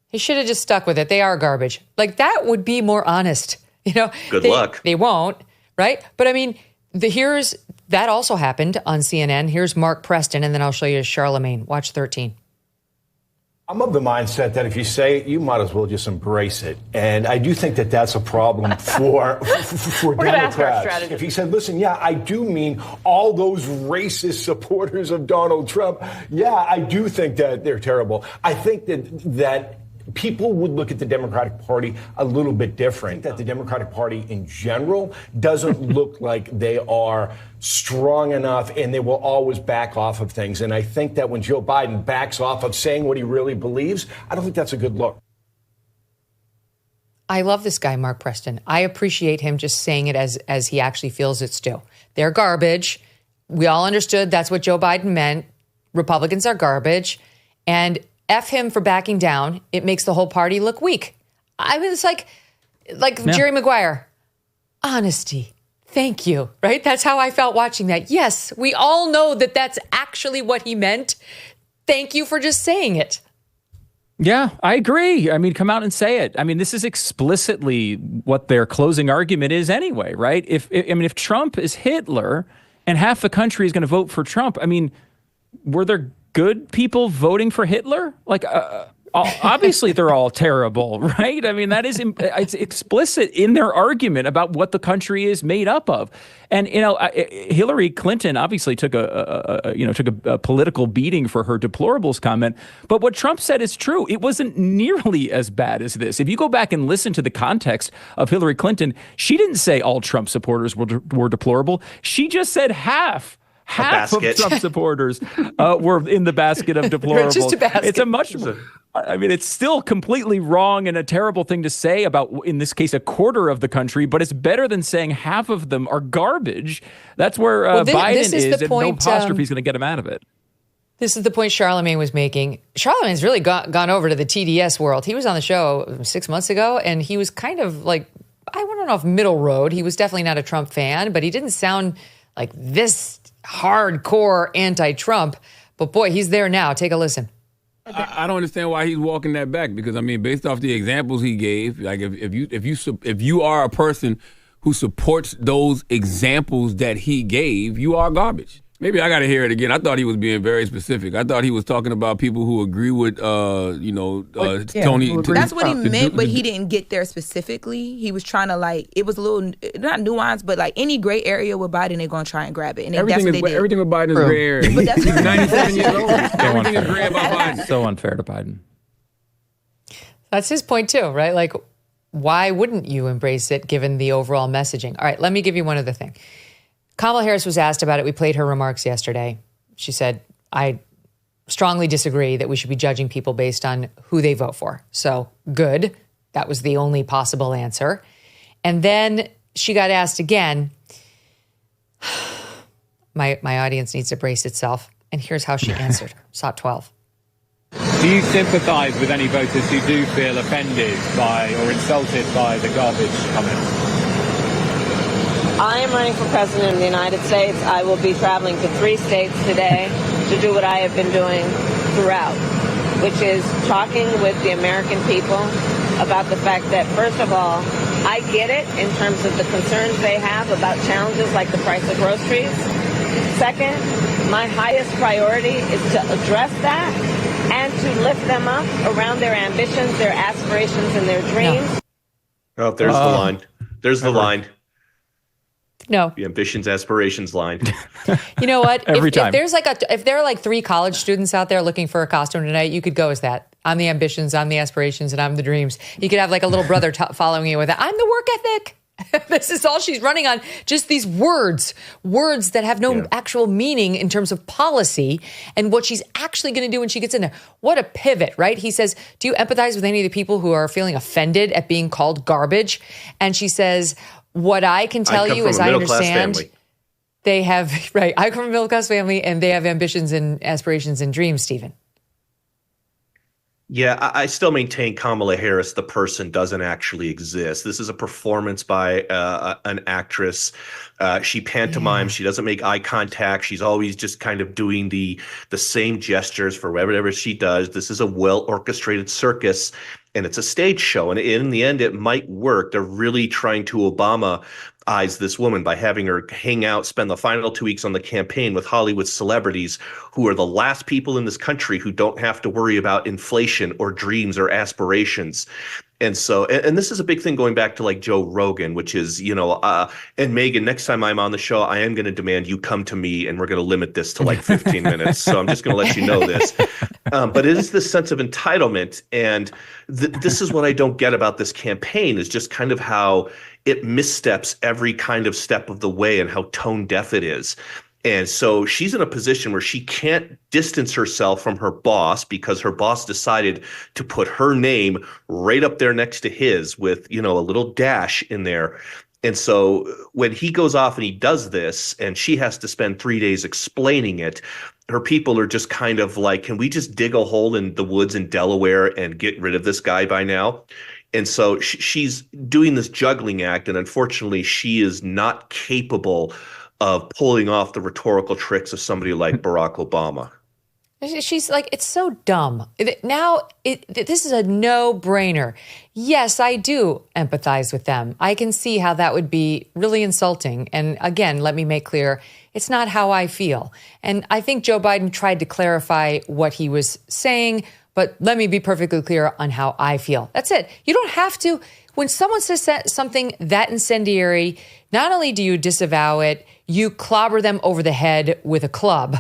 He should have just stuck with it. They are garbage. Like, that would be more honest. Good luck. They won't, right? But I mean, that also happened on CNN. Here's Mark Preston, and then I'll show you Charlemagne. Watch 13. I'm of the mindset that if you say it, you might as well just embrace it. And I do think that that's a problem for Democrats. If he said, listen, yeah, I do mean all those racist supporters of Donald Trump. Yeah, I do think that they're terrible. I think that people would look at the Democratic Party a little bit different, that the Democratic Party in general doesn't look like they are strong enough, and they will always back off of things. And I think that when Joe Biden backs off of saying what he really believes, I don't think that's a good look. I love this guy, Mark Preston. I appreciate him just saying it as he actually feels it's due. They're garbage. We all understood that's what Joe Biden meant. Republicans are garbage. And F him for backing down. It makes the whole party look weak. I mean, it's like Jerry Maguire. Honesty. Thank you. Right? That's how I felt watching that. Yes, we all know that that's actually what he meant. Thank you for just saying it. Yeah, I agree. I mean, come out and say it. I mean, this is explicitly what their closing argument is anyway, right? If Trump is Hitler and half the country is going to vote for Trump, I mean, were there good people voting for Hitler? Like, obviously they're all terrible, right? I mean, it's explicit in their argument about what the country is made up of. And, Hillary Clinton obviously took a political beating for her deplorables comment. But what Trump said is true. It wasn't nearly as bad as this. If you go back and listen to the context of Hillary Clinton, she didn't say all Trump supporters were deplorable. She just said half of Trump supporters were in the basket of deplorables. Just a basket. It's still completely wrong and a terrible thing to say about, in this case, a quarter of the country, but it's better than saying half of them are garbage. That's where Biden is, and no apostrophe is going to get him out of it. This is the point Charlemagne was making. Charlemagne's really gone over to the TDS world. He was on the show 6 months ago, and he was kind of like, I don't know if middle road. He was definitely not a Trump fan, but he didn't sound like this hardcore anti-Trump. But boy, he's there now. Take a listen. I don't understand why he's walking that back, because I mean, based off the examples he gave, like if you are a person who supports those examples that he gave, you are garbage. Maybe I got to hear it again. I thought he was being very specific. I thought he was talking about people who agree with, Tony. That's what he meant, but he didn't get there specifically. He was trying to, like, it was a little, not nuanced, but like any gray area with Biden, they're going to try and grab it. And that's what they did. Everything with Biden is gray area. But that's He's 97 years old. Everything is gray about Biden. So unfair to Biden. That's his point too, right? Like, why wouldn't you embrace it given the overall messaging? All right, let me give you one other thing. Kamala Harris was asked about it. We played her remarks yesterday. She said, I strongly disagree that we should be judging people based on who they vote for. So good. That was the only possible answer. And then she got asked again. My audience needs to brace itself. And here's how she answered. SOT 12. Do you sympathise with any voters who do feel offended by or insulted by the garbage comment? I am running for president of the United States. I will be traveling to 3 states today to do what I have been doing throughout, which is talking with the American people about the fact that, first of all, I get it in terms of the concerns they have about challenges like the price of groceries. Second, my highest priority is to address that and to lift them up around their ambitions, their aspirations, and their dreams. Oh, there's the line. There's the line. No. The ambitions, aspirations line. You know what? Every time. If there are like 3 college students out there looking for a costume tonight, you could go as that. I'm the ambitions, I'm the aspirations, and I'm the dreams. You could have like a little brother following you with it. I'm the work ethic. This is all she's running on. Just these words that have no actual meaning in terms of policy and what she's actually going to do when she gets in there. What a pivot, right? He says, do you empathize with any of the people who are feeling offended at being called garbage? And she says, what I can tell you is I understand they have, right, I come from a middle-class family and they have ambitions and aspirations and dreams, Stephen. Yeah, I still maintain Kamala Harris, the person, doesn't actually exist. This is a performance by an actress. She pantomimes. She doesn't make eye contact. She's always just kind of doing the same gestures for whatever she does. This is a well-orchestrated circus, and it's a stage show. And in the end, it might work. They're really trying to Obama-ize this woman by having her hang out, spend the final 2 weeks on the campaign with Hollywood celebrities who are the last people in this country who don't have to worry about inflation or dreams or aspirations. And so, and this is a big thing going back to like Joe Rogan, which is, and Megyn, next time I'm on the show, I am going to demand you come to me and we're going to limit this to like 15 minutes. So I'm just going to let you know this. But it is this sense of entitlement. And this is what I don't get about this campaign, is just kind of how it missteps every kind of step of the way and how tone deaf it is. And so she's in a position where she can't distance herself from her boss because her boss decided to put her name right up there next to his with, a little dash in there. And so when he goes off and he does this and she has to spend 3 days explaining it, her people are just kind of like, can we just dig a hole in the woods in Delaware and get rid of this guy by now? And so she's doing this juggling act. And unfortunately, she is not capable of pulling off the rhetorical tricks of somebody like Barack Obama. She's like, it's so dumb. This is a no-brainer. Yes, I do empathize with them. I can see how that would be really insulting. And again, let me make clear, it's not how I feel. And I think Joe Biden tried to clarify what he was saying, but let me be perfectly clear on how I feel. That's it. You don't have to. When someone says something that incendiary, not only do you disavow it, you clobber them over the head with a club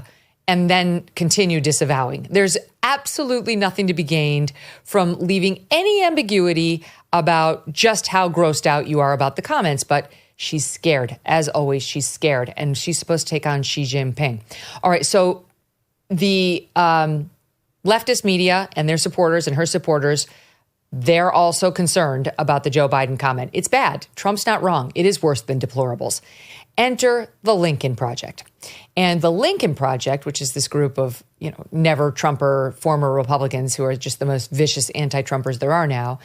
and then continue disavowing. There's absolutely nothing to be gained from leaving any ambiguity about just how grossed out you are about the comments. But she's scared. As always, she's scared. And she's supposed to take on Xi Jinping. All right, so the leftist media and their supporters and her supporters, they're also concerned about the Joe Biden comment. It's bad. Trump's not wrong. It is worse than deplorables. Enter the Lincoln Project. And the Lincoln Project, which is this group of, never Trumper former Republicans who are just the most vicious anti-Trumpers there are now,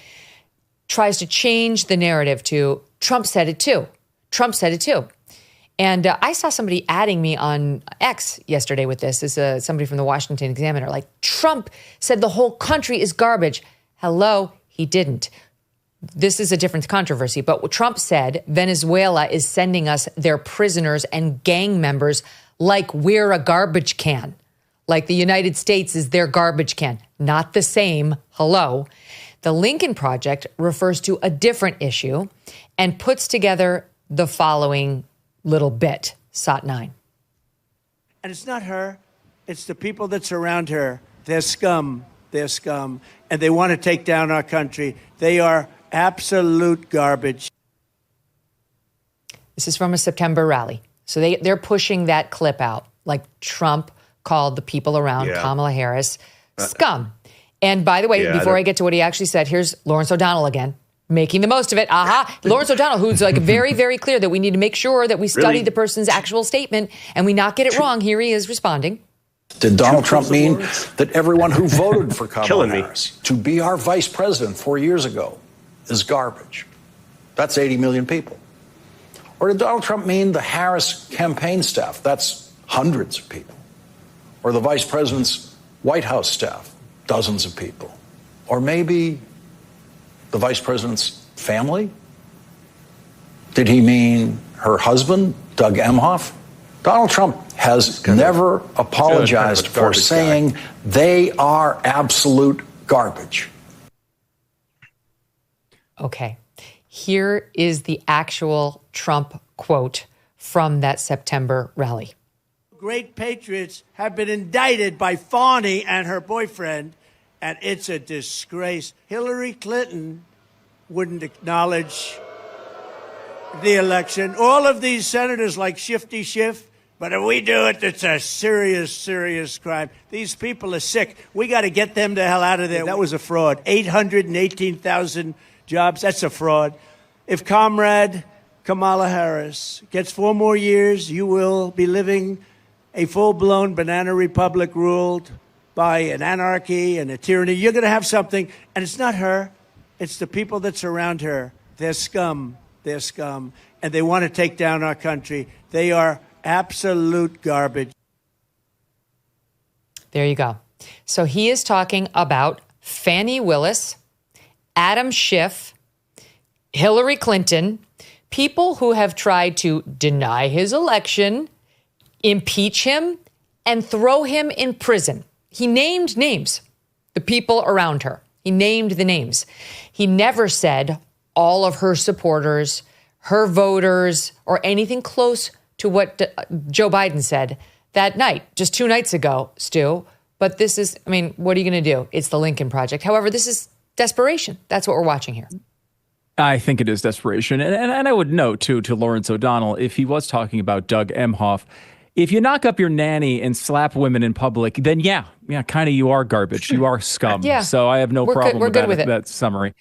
tries to change the narrative to Trump said it too. Trump said it too. And I saw somebody adding me on X yesterday with this. This is somebody from the Washington Examiner. Like, Trump said the whole country is garbage. Hello, he didn't. This is a different controversy. But what Trump said, Venezuela is sending us their prisoners and gang members like we're a garbage can. Like the United States is their garbage can. Not the same. Hello. The Lincoln Project refers to a different issue and puts together the following little bit. Sot 9. And it's not her. It's the people that surround her. They're scum. They're scum. And they want to take down our country. They are absolute garbage. This is from a September rally. So they're pushing that clip out. Like Trump called the people around Kamala Harris scum. And by the way, before I get to what he actually said, here's Lawrence O'Donnell again, making the most of it. Lawrence O'Donnell, who's like very, very clear that we need to make sure that we study the person's actual statement and we not get it wrong. Here he is responding. Did Donald Trump mean that everyone who voted for Kamala Harris to be our vice president 4 years ago is garbage? That's 80 million people. Or did Donald Trump mean the Harris campaign staff? That's hundreds of people. Or the vice president's White House staff? Dozens of people. Or maybe the vice president's family? Did he mean her husband, Doug Emhoff? Donald Trump has never apologized for saying they are absolute garbage. Okay. Here is the actual Trump quote from that September rally. Great patriots have been indicted by Fawny and her boyfriend, and it's a disgrace. Hillary Clinton wouldn't acknowledge the election. All of these senators like Shifty Schiff, but if we do it, it's a serious, serious crime. These people are sick. We got to get them the hell out of there. That was a fraud. 818,000 jobs, that's a fraud. If Comrade Kamala Harris gets 4 more years, you will be living a full-blown banana republic ruled by an anarchy and a tyranny. You're going to have something, and it's not her. It's the people that surround her. They're scum. They're scum. And they want to take down our country. They are absolute garbage. There you go. So he is talking about Fani Willis, Adam Schiff, Hillary Clinton, people who have tried to deny his election, impeach him, and throw him in prison. He named names, the people around her. He named the names. He never said all of her supporters, her voters, or anything close to what Joe Biden said that night, just 2 nights ago, Stu. But this is, I mean, what are you going to do? It's the Lincoln Project. However, this is desperation. That's what we're watching here. I think it is desperation. And I would note, too, to Lawrence O'Donnell, if he was talking about Doug Emhoff, if you knock up your nanny and slap women in public, then yeah, kind of you are garbage. You are scum. Yeah. So I have no problem with that summary.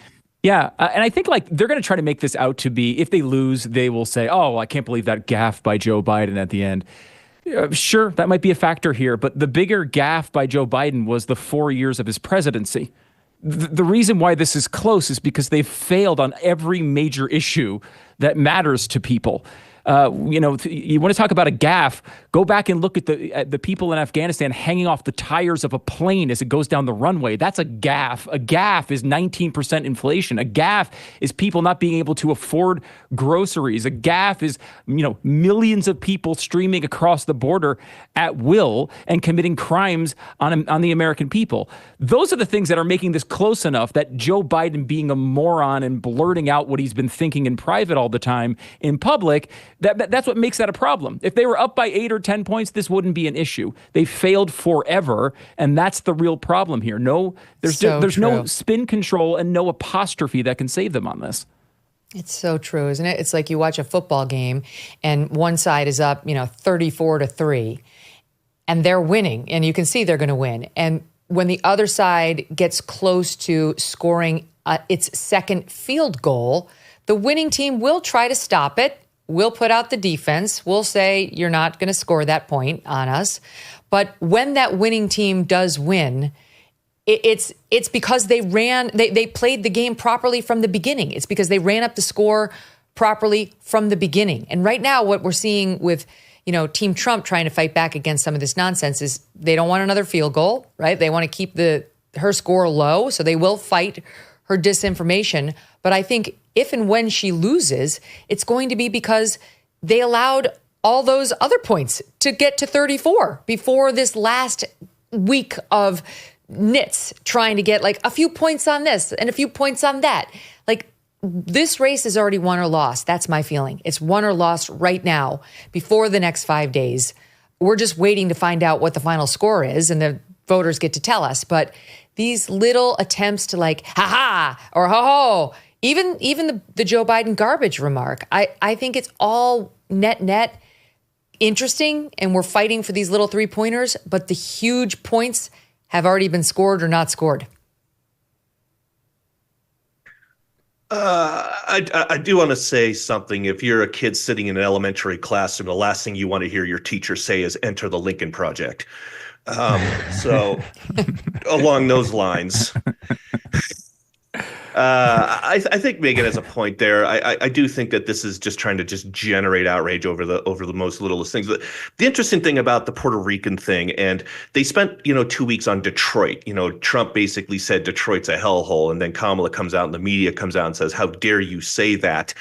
Yeah. And I think like they're going to try to make this out to be, if they lose, they will say, oh, I can't believe that gaffe by Joe Biden at the end. Sure, that might be a factor here. But the bigger gaffe by Joe Biden was the 4 years of his presidency. The reason why this is close is because they've failed on every major issue that matters to people. You want to talk about a gaffe, go back and look at the people in Afghanistan hanging off the tires of a plane as it goes down the runway. That's a gaffe. A gaffe is 19% inflation. A gaffe is people not being able to afford groceries. A gaffe is, millions of people streaming across the border at will and committing crimes on the American people. Those are the things that are making this close enough that Joe Biden being a moron and blurting out what he's been thinking in private all the time in public, that's what makes that a problem. If they were up by 8 or 10 points, this wouldn't be an issue. They failed forever, and that's the real problem here. There's no spin control and no apostrophe that can save them on this. It's so true, isn't it? It's like you watch a football game, and one side is up, 34-3, and they're winning, and you can see they're going to win. And when the other side gets close to scoring its second field goal, the winning team will try to stop it. We'll put out the defense. We'll say, you're not going to score that point on us. But when that winning team does win, it's because they played the game properly from the beginning. It's because they ran up the score properly from the beginning. And right now, what we're seeing with, Team Trump trying to fight back against some of this nonsense is they don't want another field goal, right? They want to keep her score low, so they will fight her disinformation. But I think if and when she loses, it's going to be because they allowed all those other points to get to 34 before this last week of nits trying to get like a few points on this and a few points on that. Like, this race is already won or lost. That's my feeling. It's won or lost right now before the next 5 days. We're just waiting to find out what the final score is, and the voters get to tell us. But these little attempts to like, ha-ha, or ho-ho, even the Joe Biden garbage remark, I think it's all net interesting, and we're fighting for these little three-pointers, but the huge points have already been scored or not scored. I do want to say something. If you're a kid sitting in an elementary classroom, the last thing you want to hear your teacher say is "Enter the Lincoln Project." So along those lines, I think Megyn has a point there. I do think that this is just trying to just generate outrage over the most littlest things. The interesting thing about the Puerto Rican thing, and they spent 2 weeks on Detroit. Trump basically said Detroit's a hellhole, and then Kamala comes out and the media comes out and says, "How dare you say that?"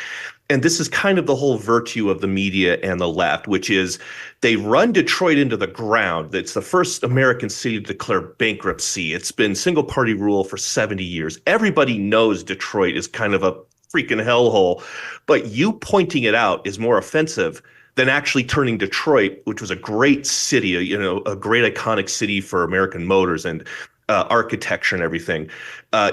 And this is kind of the whole virtue of the media and the left, which is they run Detroit into the ground. It's the first American city to declare bankruptcy. It's been single party rule for 70 years. Everybody knows Detroit is kind of a freaking hellhole, but you pointing it out is more offensive than actually turning Detroit, which was a great city, a great iconic city for American motors and architecture and everything.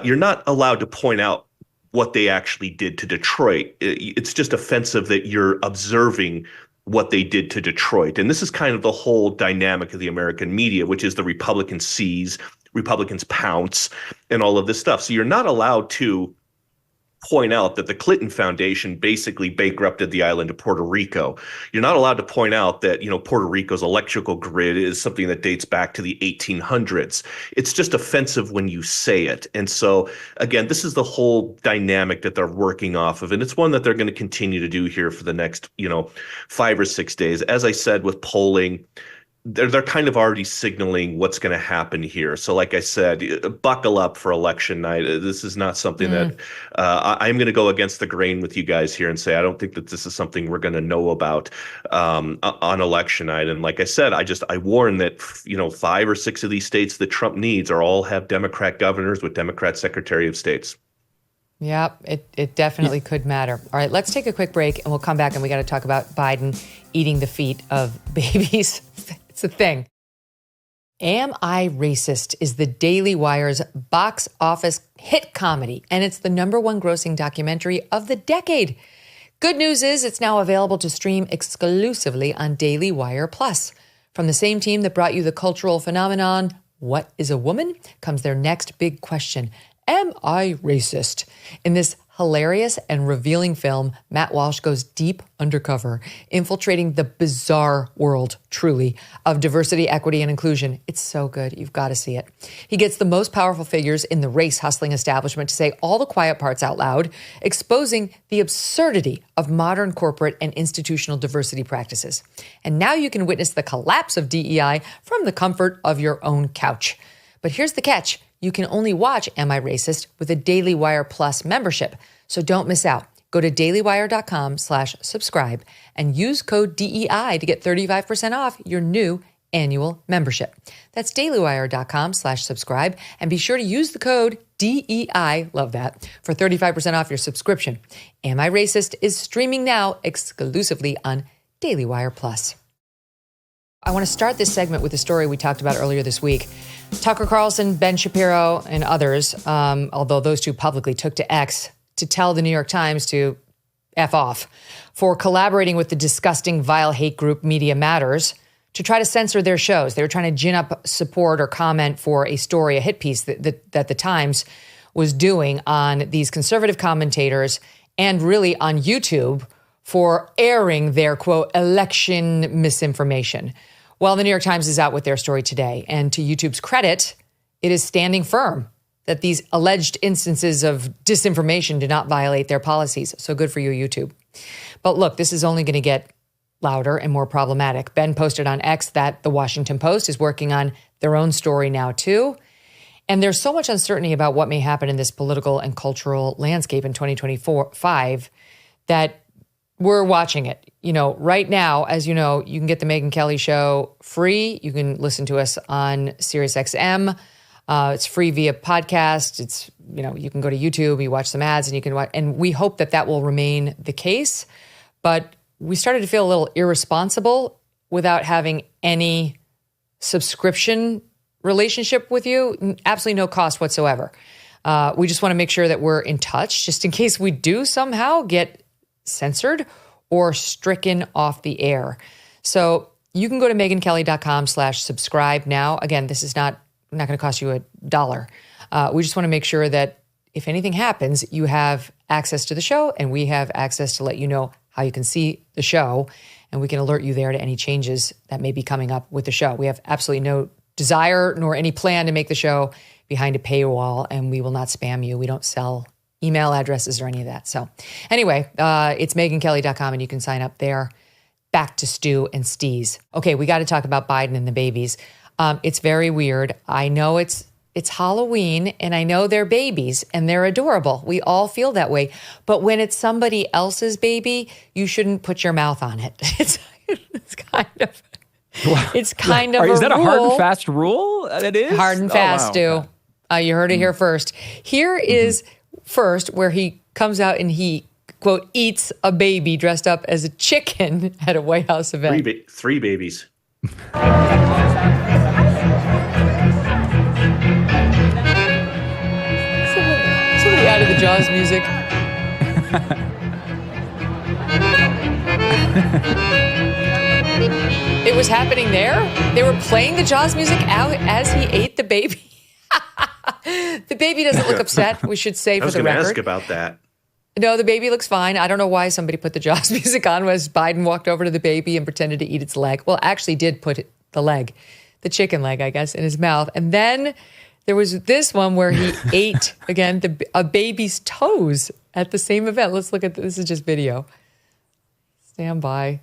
You're not allowed to point out what they actually did to Detroit. It's just offensive that you're observing what they did to Detroit. And this is kind of the whole dynamic of the American media, which is the Republicans seize, Republicans pounce, and all of this stuff. So you're not allowed to point out that the Clinton Foundation basically bankrupted the island of Puerto Rico. You're not allowed to point out that, Puerto Rico's electrical grid is something that dates back to the 1800s. It's just offensive when you say it. And so, again, this is the whole dynamic that they're working off of. And it's one that they're going to continue to do here for the next, 5 or 6 days. As I said, with polling, they're kind of already signaling what's going to happen here. So like I said, buckle up for election night. This is not something that I'm going to go against the grain with you guys here and say I don't think that this is something we're going to know about on election night. And like I said, I warn that 5 or 6 of these states that Trump needs all have Democrat governors with Democrat Secretary of States. Yep, it definitely could matter. All right, let's take a quick break and we'll come back and we got to talk about Biden eating the feet of babies. It's a thing. Am I Racist is the Daily Wire's box office hit comedy, and it's the #1 grossing documentary of the decade. Good news is it's now available to stream exclusively on Daily Wire Plus. From the same team that brought you the cultural phenomenon, What is a Woman?, comes their next big question. Am I racist? In this hilarious and revealing film, Matt Walsh goes deep undercover, infiltrating the bizarre world, truly, of diversity, equity, and inclusion. It's so good. You've got to see it. He gets the most powerful figures in the race-hustling establishment to say all the quiet parts out loud, exposing the absurdity of modern corporate and institutional diversity practices. And now you can witness the collapse of DEI from the comfort of your own couch. But here's the catch. You can only watch Am I Racist with a Daily Wire Plus membership. So don't miss out. Go to dailywire.com/subscribe and use code DEI to get 35% off your new annual membership. That's dailywire.com/subscribe and be sure to use the code DEI, love that, for 35% off your subscription. Am I Racist is streaming now exclusively on Daily Wire Plus. I want to start this segment with a story we talked about earlier this week. Tucker Carlson, Ben Shapiro, and others, although those two publicly took to X to tell the New York Times to F off for collaborating with the disgusting, vile hate group Media Matters to try to censor their shows. They were trying to gin up support or comment for a story, a hit piece that the Times was doing on these conservative commentators and really on YouTube for airing their, quote, election misinformation. Well, the New York Times is out with their story today. And to YouTube's credit, it is standing firm that these alleged instances of disinformation do not violate their policies. So good for you, YouTube. But look, this is only going to get louder and more problematic. Ben posted on X that the Washington Post is working on their own story now too. And there's so much uncertainty about what may happen in this political and cultural landscape in 2024-5 that we're watching it. You know, right now, as you know, you can get the Megyn Kelly show free. You can listen to us on SiriusXM. It's free via podcast. It's, you know, you can go to YouTube, you watch some ads, and you can watch, and we hope that that will remain the case. But we started to feel a little irresponsible without having any subscription relationship with you, absolutely no cost whatsoever. We just want to make sure that we're in touch just in case we do somehow get censored or stricken off the air. So you can go to megynkelly.com/subscribe now. Again, this is not going to cost you $1. We just want to make sure that if anything happens, you have access to the show and we have access to let you know how you can see the show, and we can alert you there to any changes that may be coming up with the show. We have absolutely no desire nor any plan to make the show behind a paywall, and we will not spam you. We don't sell email addresses or any of that. So anyway, it's megynkelly.com and you can sign up there. Back to Stu and Steez. Okay, we got to talk about Biden and the babies. It's very weird. I know it's Halloween and I know they're babies and they're adorable. We all feel that way. But when it's somebody else's baby, you shouldn't put your mouth on it. It's kind of... It's kind of Is that a hard and rule. fast rule? It is? Hard and fast, Stu. You heard it here first. Here is first where he comes out and he, quote, eats a baby dressed up as a chicken at a White House event. Three babies. Somebody added the Jaws music. It was happening there? They were playing the Jaws music out as he ate the baby? The baby doesn't look upset, we should say, for the record. I was going to ask about that. No, the baby looks fine. I don't know why somebody put the Jaws music on as Biden walked over to the baby and pretended to eat its leg. Well, actually did put the leg, the chicken leg, I guess, in his mouth. And then there was this one where he ate, again, a baby's toes at the same event. Let's look at this. This is just video. Stand by.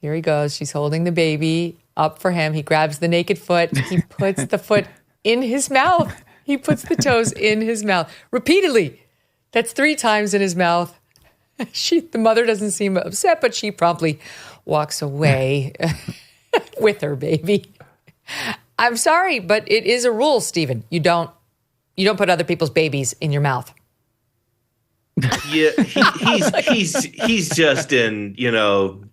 Here he goes. She's holding the baby up for him. He grabs the naked foot. He puts the foot in his mouth. He puts the toes in his mouth repeatedly. That's 3 times in his mouth. The mother doesn't seem upset, but she promptly walks away with her baby. I'm sorry, but it is a rule, Stephen. You don't put other people's babies in your mouth. Yeah, he's just in,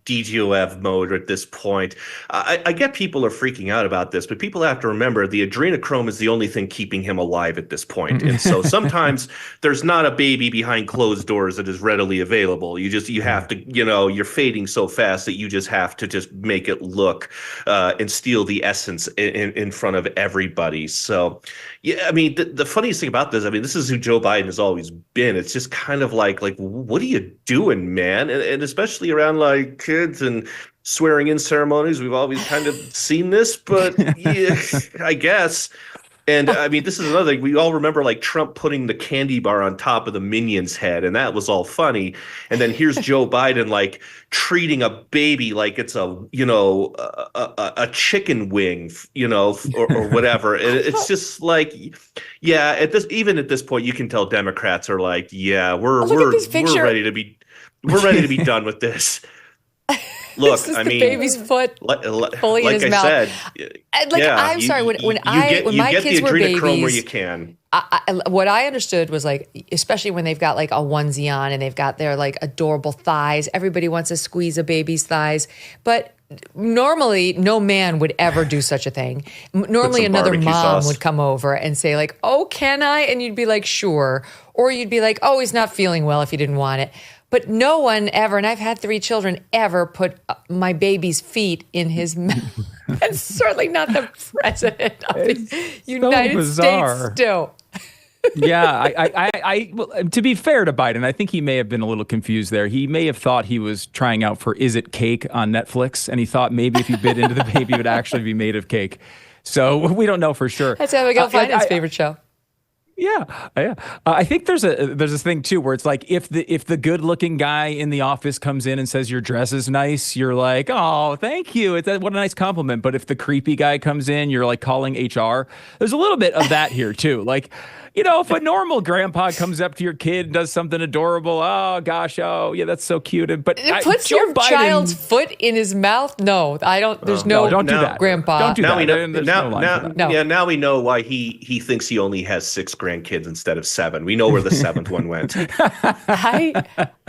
DGOF mode at this point. I get people are freaking out about this, but people have to remember the adrenochrome is the only thing keeping him alive at this point. And so sometimes there's not a baby behind closed doors that is readily available. You have to, you're fading so fast that you just have to just make it look and steal the essence in front of everybody. So, yeah, I mean, the funniest thing about this, this is who Joe Biden has always been. It's just kind of like what are you doing, man? And especially around like kids and swearing in ceremonies. We've always kind of seen this, but yeah, I guess. And this is another thing. We all remember like Trump putting the candy bar on top of the Minion's head, and that was all funny. And then here's Joe Biden like treating a baby like it's a chicken wing, or whatever. And it's just like, yeah. At this point, you can tell Democrats are like, yeah, we're ready to be done with this. Look, this is the baby's foot fully in his mouth. Said, I'm sorry. When my kids were babies, where you can. What I understood was like, especially when they've got like a onesie on and they've got their like adorable thighs. Everybody wants to squeeze a baby's thighs, but normally no man would ever do such a thing. Normally another mom would come over and say like, "Oh, can I?" And you'd be like, "Sure," or you'd be like, "Oh, he's not feeling well," if you didn't want it. But no one ever, and I've had 3 children, ever put my baby's feet in his mouth. That's certainly not the president of the United States still. Yeah, well, to be fair to Biden, I think he may have been a little confused there. He may have thought he was trying out for Is It Cake on Netflix, and he thought maybe if you bit into the baby, it would actually be made of cake. So we don't know for sure. That's Abigail Finance's favorite show. Yeah. I think there's this thing too where it's like if the good looking guy in the office comes in and says your dress is nice, you're like, oh, thank you. What a nice compliment. But if the creepy guy comes in, you're like calling HR. There's a little bit of that here too. Like, if a normal grandpa comes up to your kid and does something adorable, oh gosh, oh yeah, that's so cute. But it puts your child's foot in his mouth. No, I don't. There's don't do that, grandpa. Don't do now that. Yeah, now we know why he thinks he only has 6 grandkids instead of 7. We know where the 7th one went.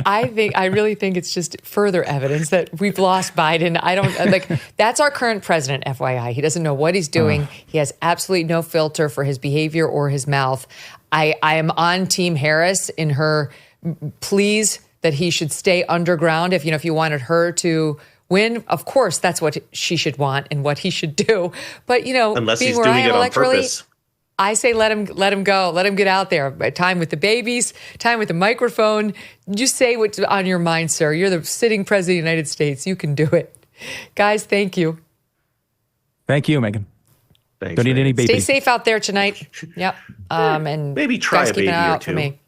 I really think it's just further evidence that we've lost Biden. I don't like. That's our current president, FYI. He doesn't know what he's doing. He has absolutely no filter for his behavior or his mouth. I am on Team Harris in her pleas that he should stay underground. If you wanted her to win, of course, that's what she should want and what he should do. But unless he's doing it on purpose. I say let him go. Let him get out there. Time with the babies, time with the microphone. Just say what's on your mind, sir. You're the sitting president of the United States. You can do it. Guys, thank you. Thank you, Megyn. Thanks, don't need any babies. Stay safe out there tonight. Yep. And maybe try guys, a baby keep an eye or out two. for me.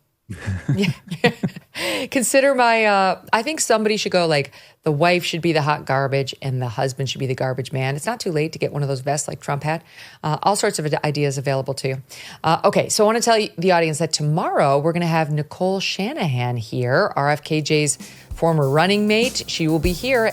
Consider my, I think somebody should go like the wife should be the hot garbage and the husband should be the garbage man. It's not too late to get one of those vests like Trump had. All sorts of ideas available to you. Okay, so I want to tell you, the audience, that tomorrow we're going to have Nicole Shanahan here, RFKJ's former running mate. She will be here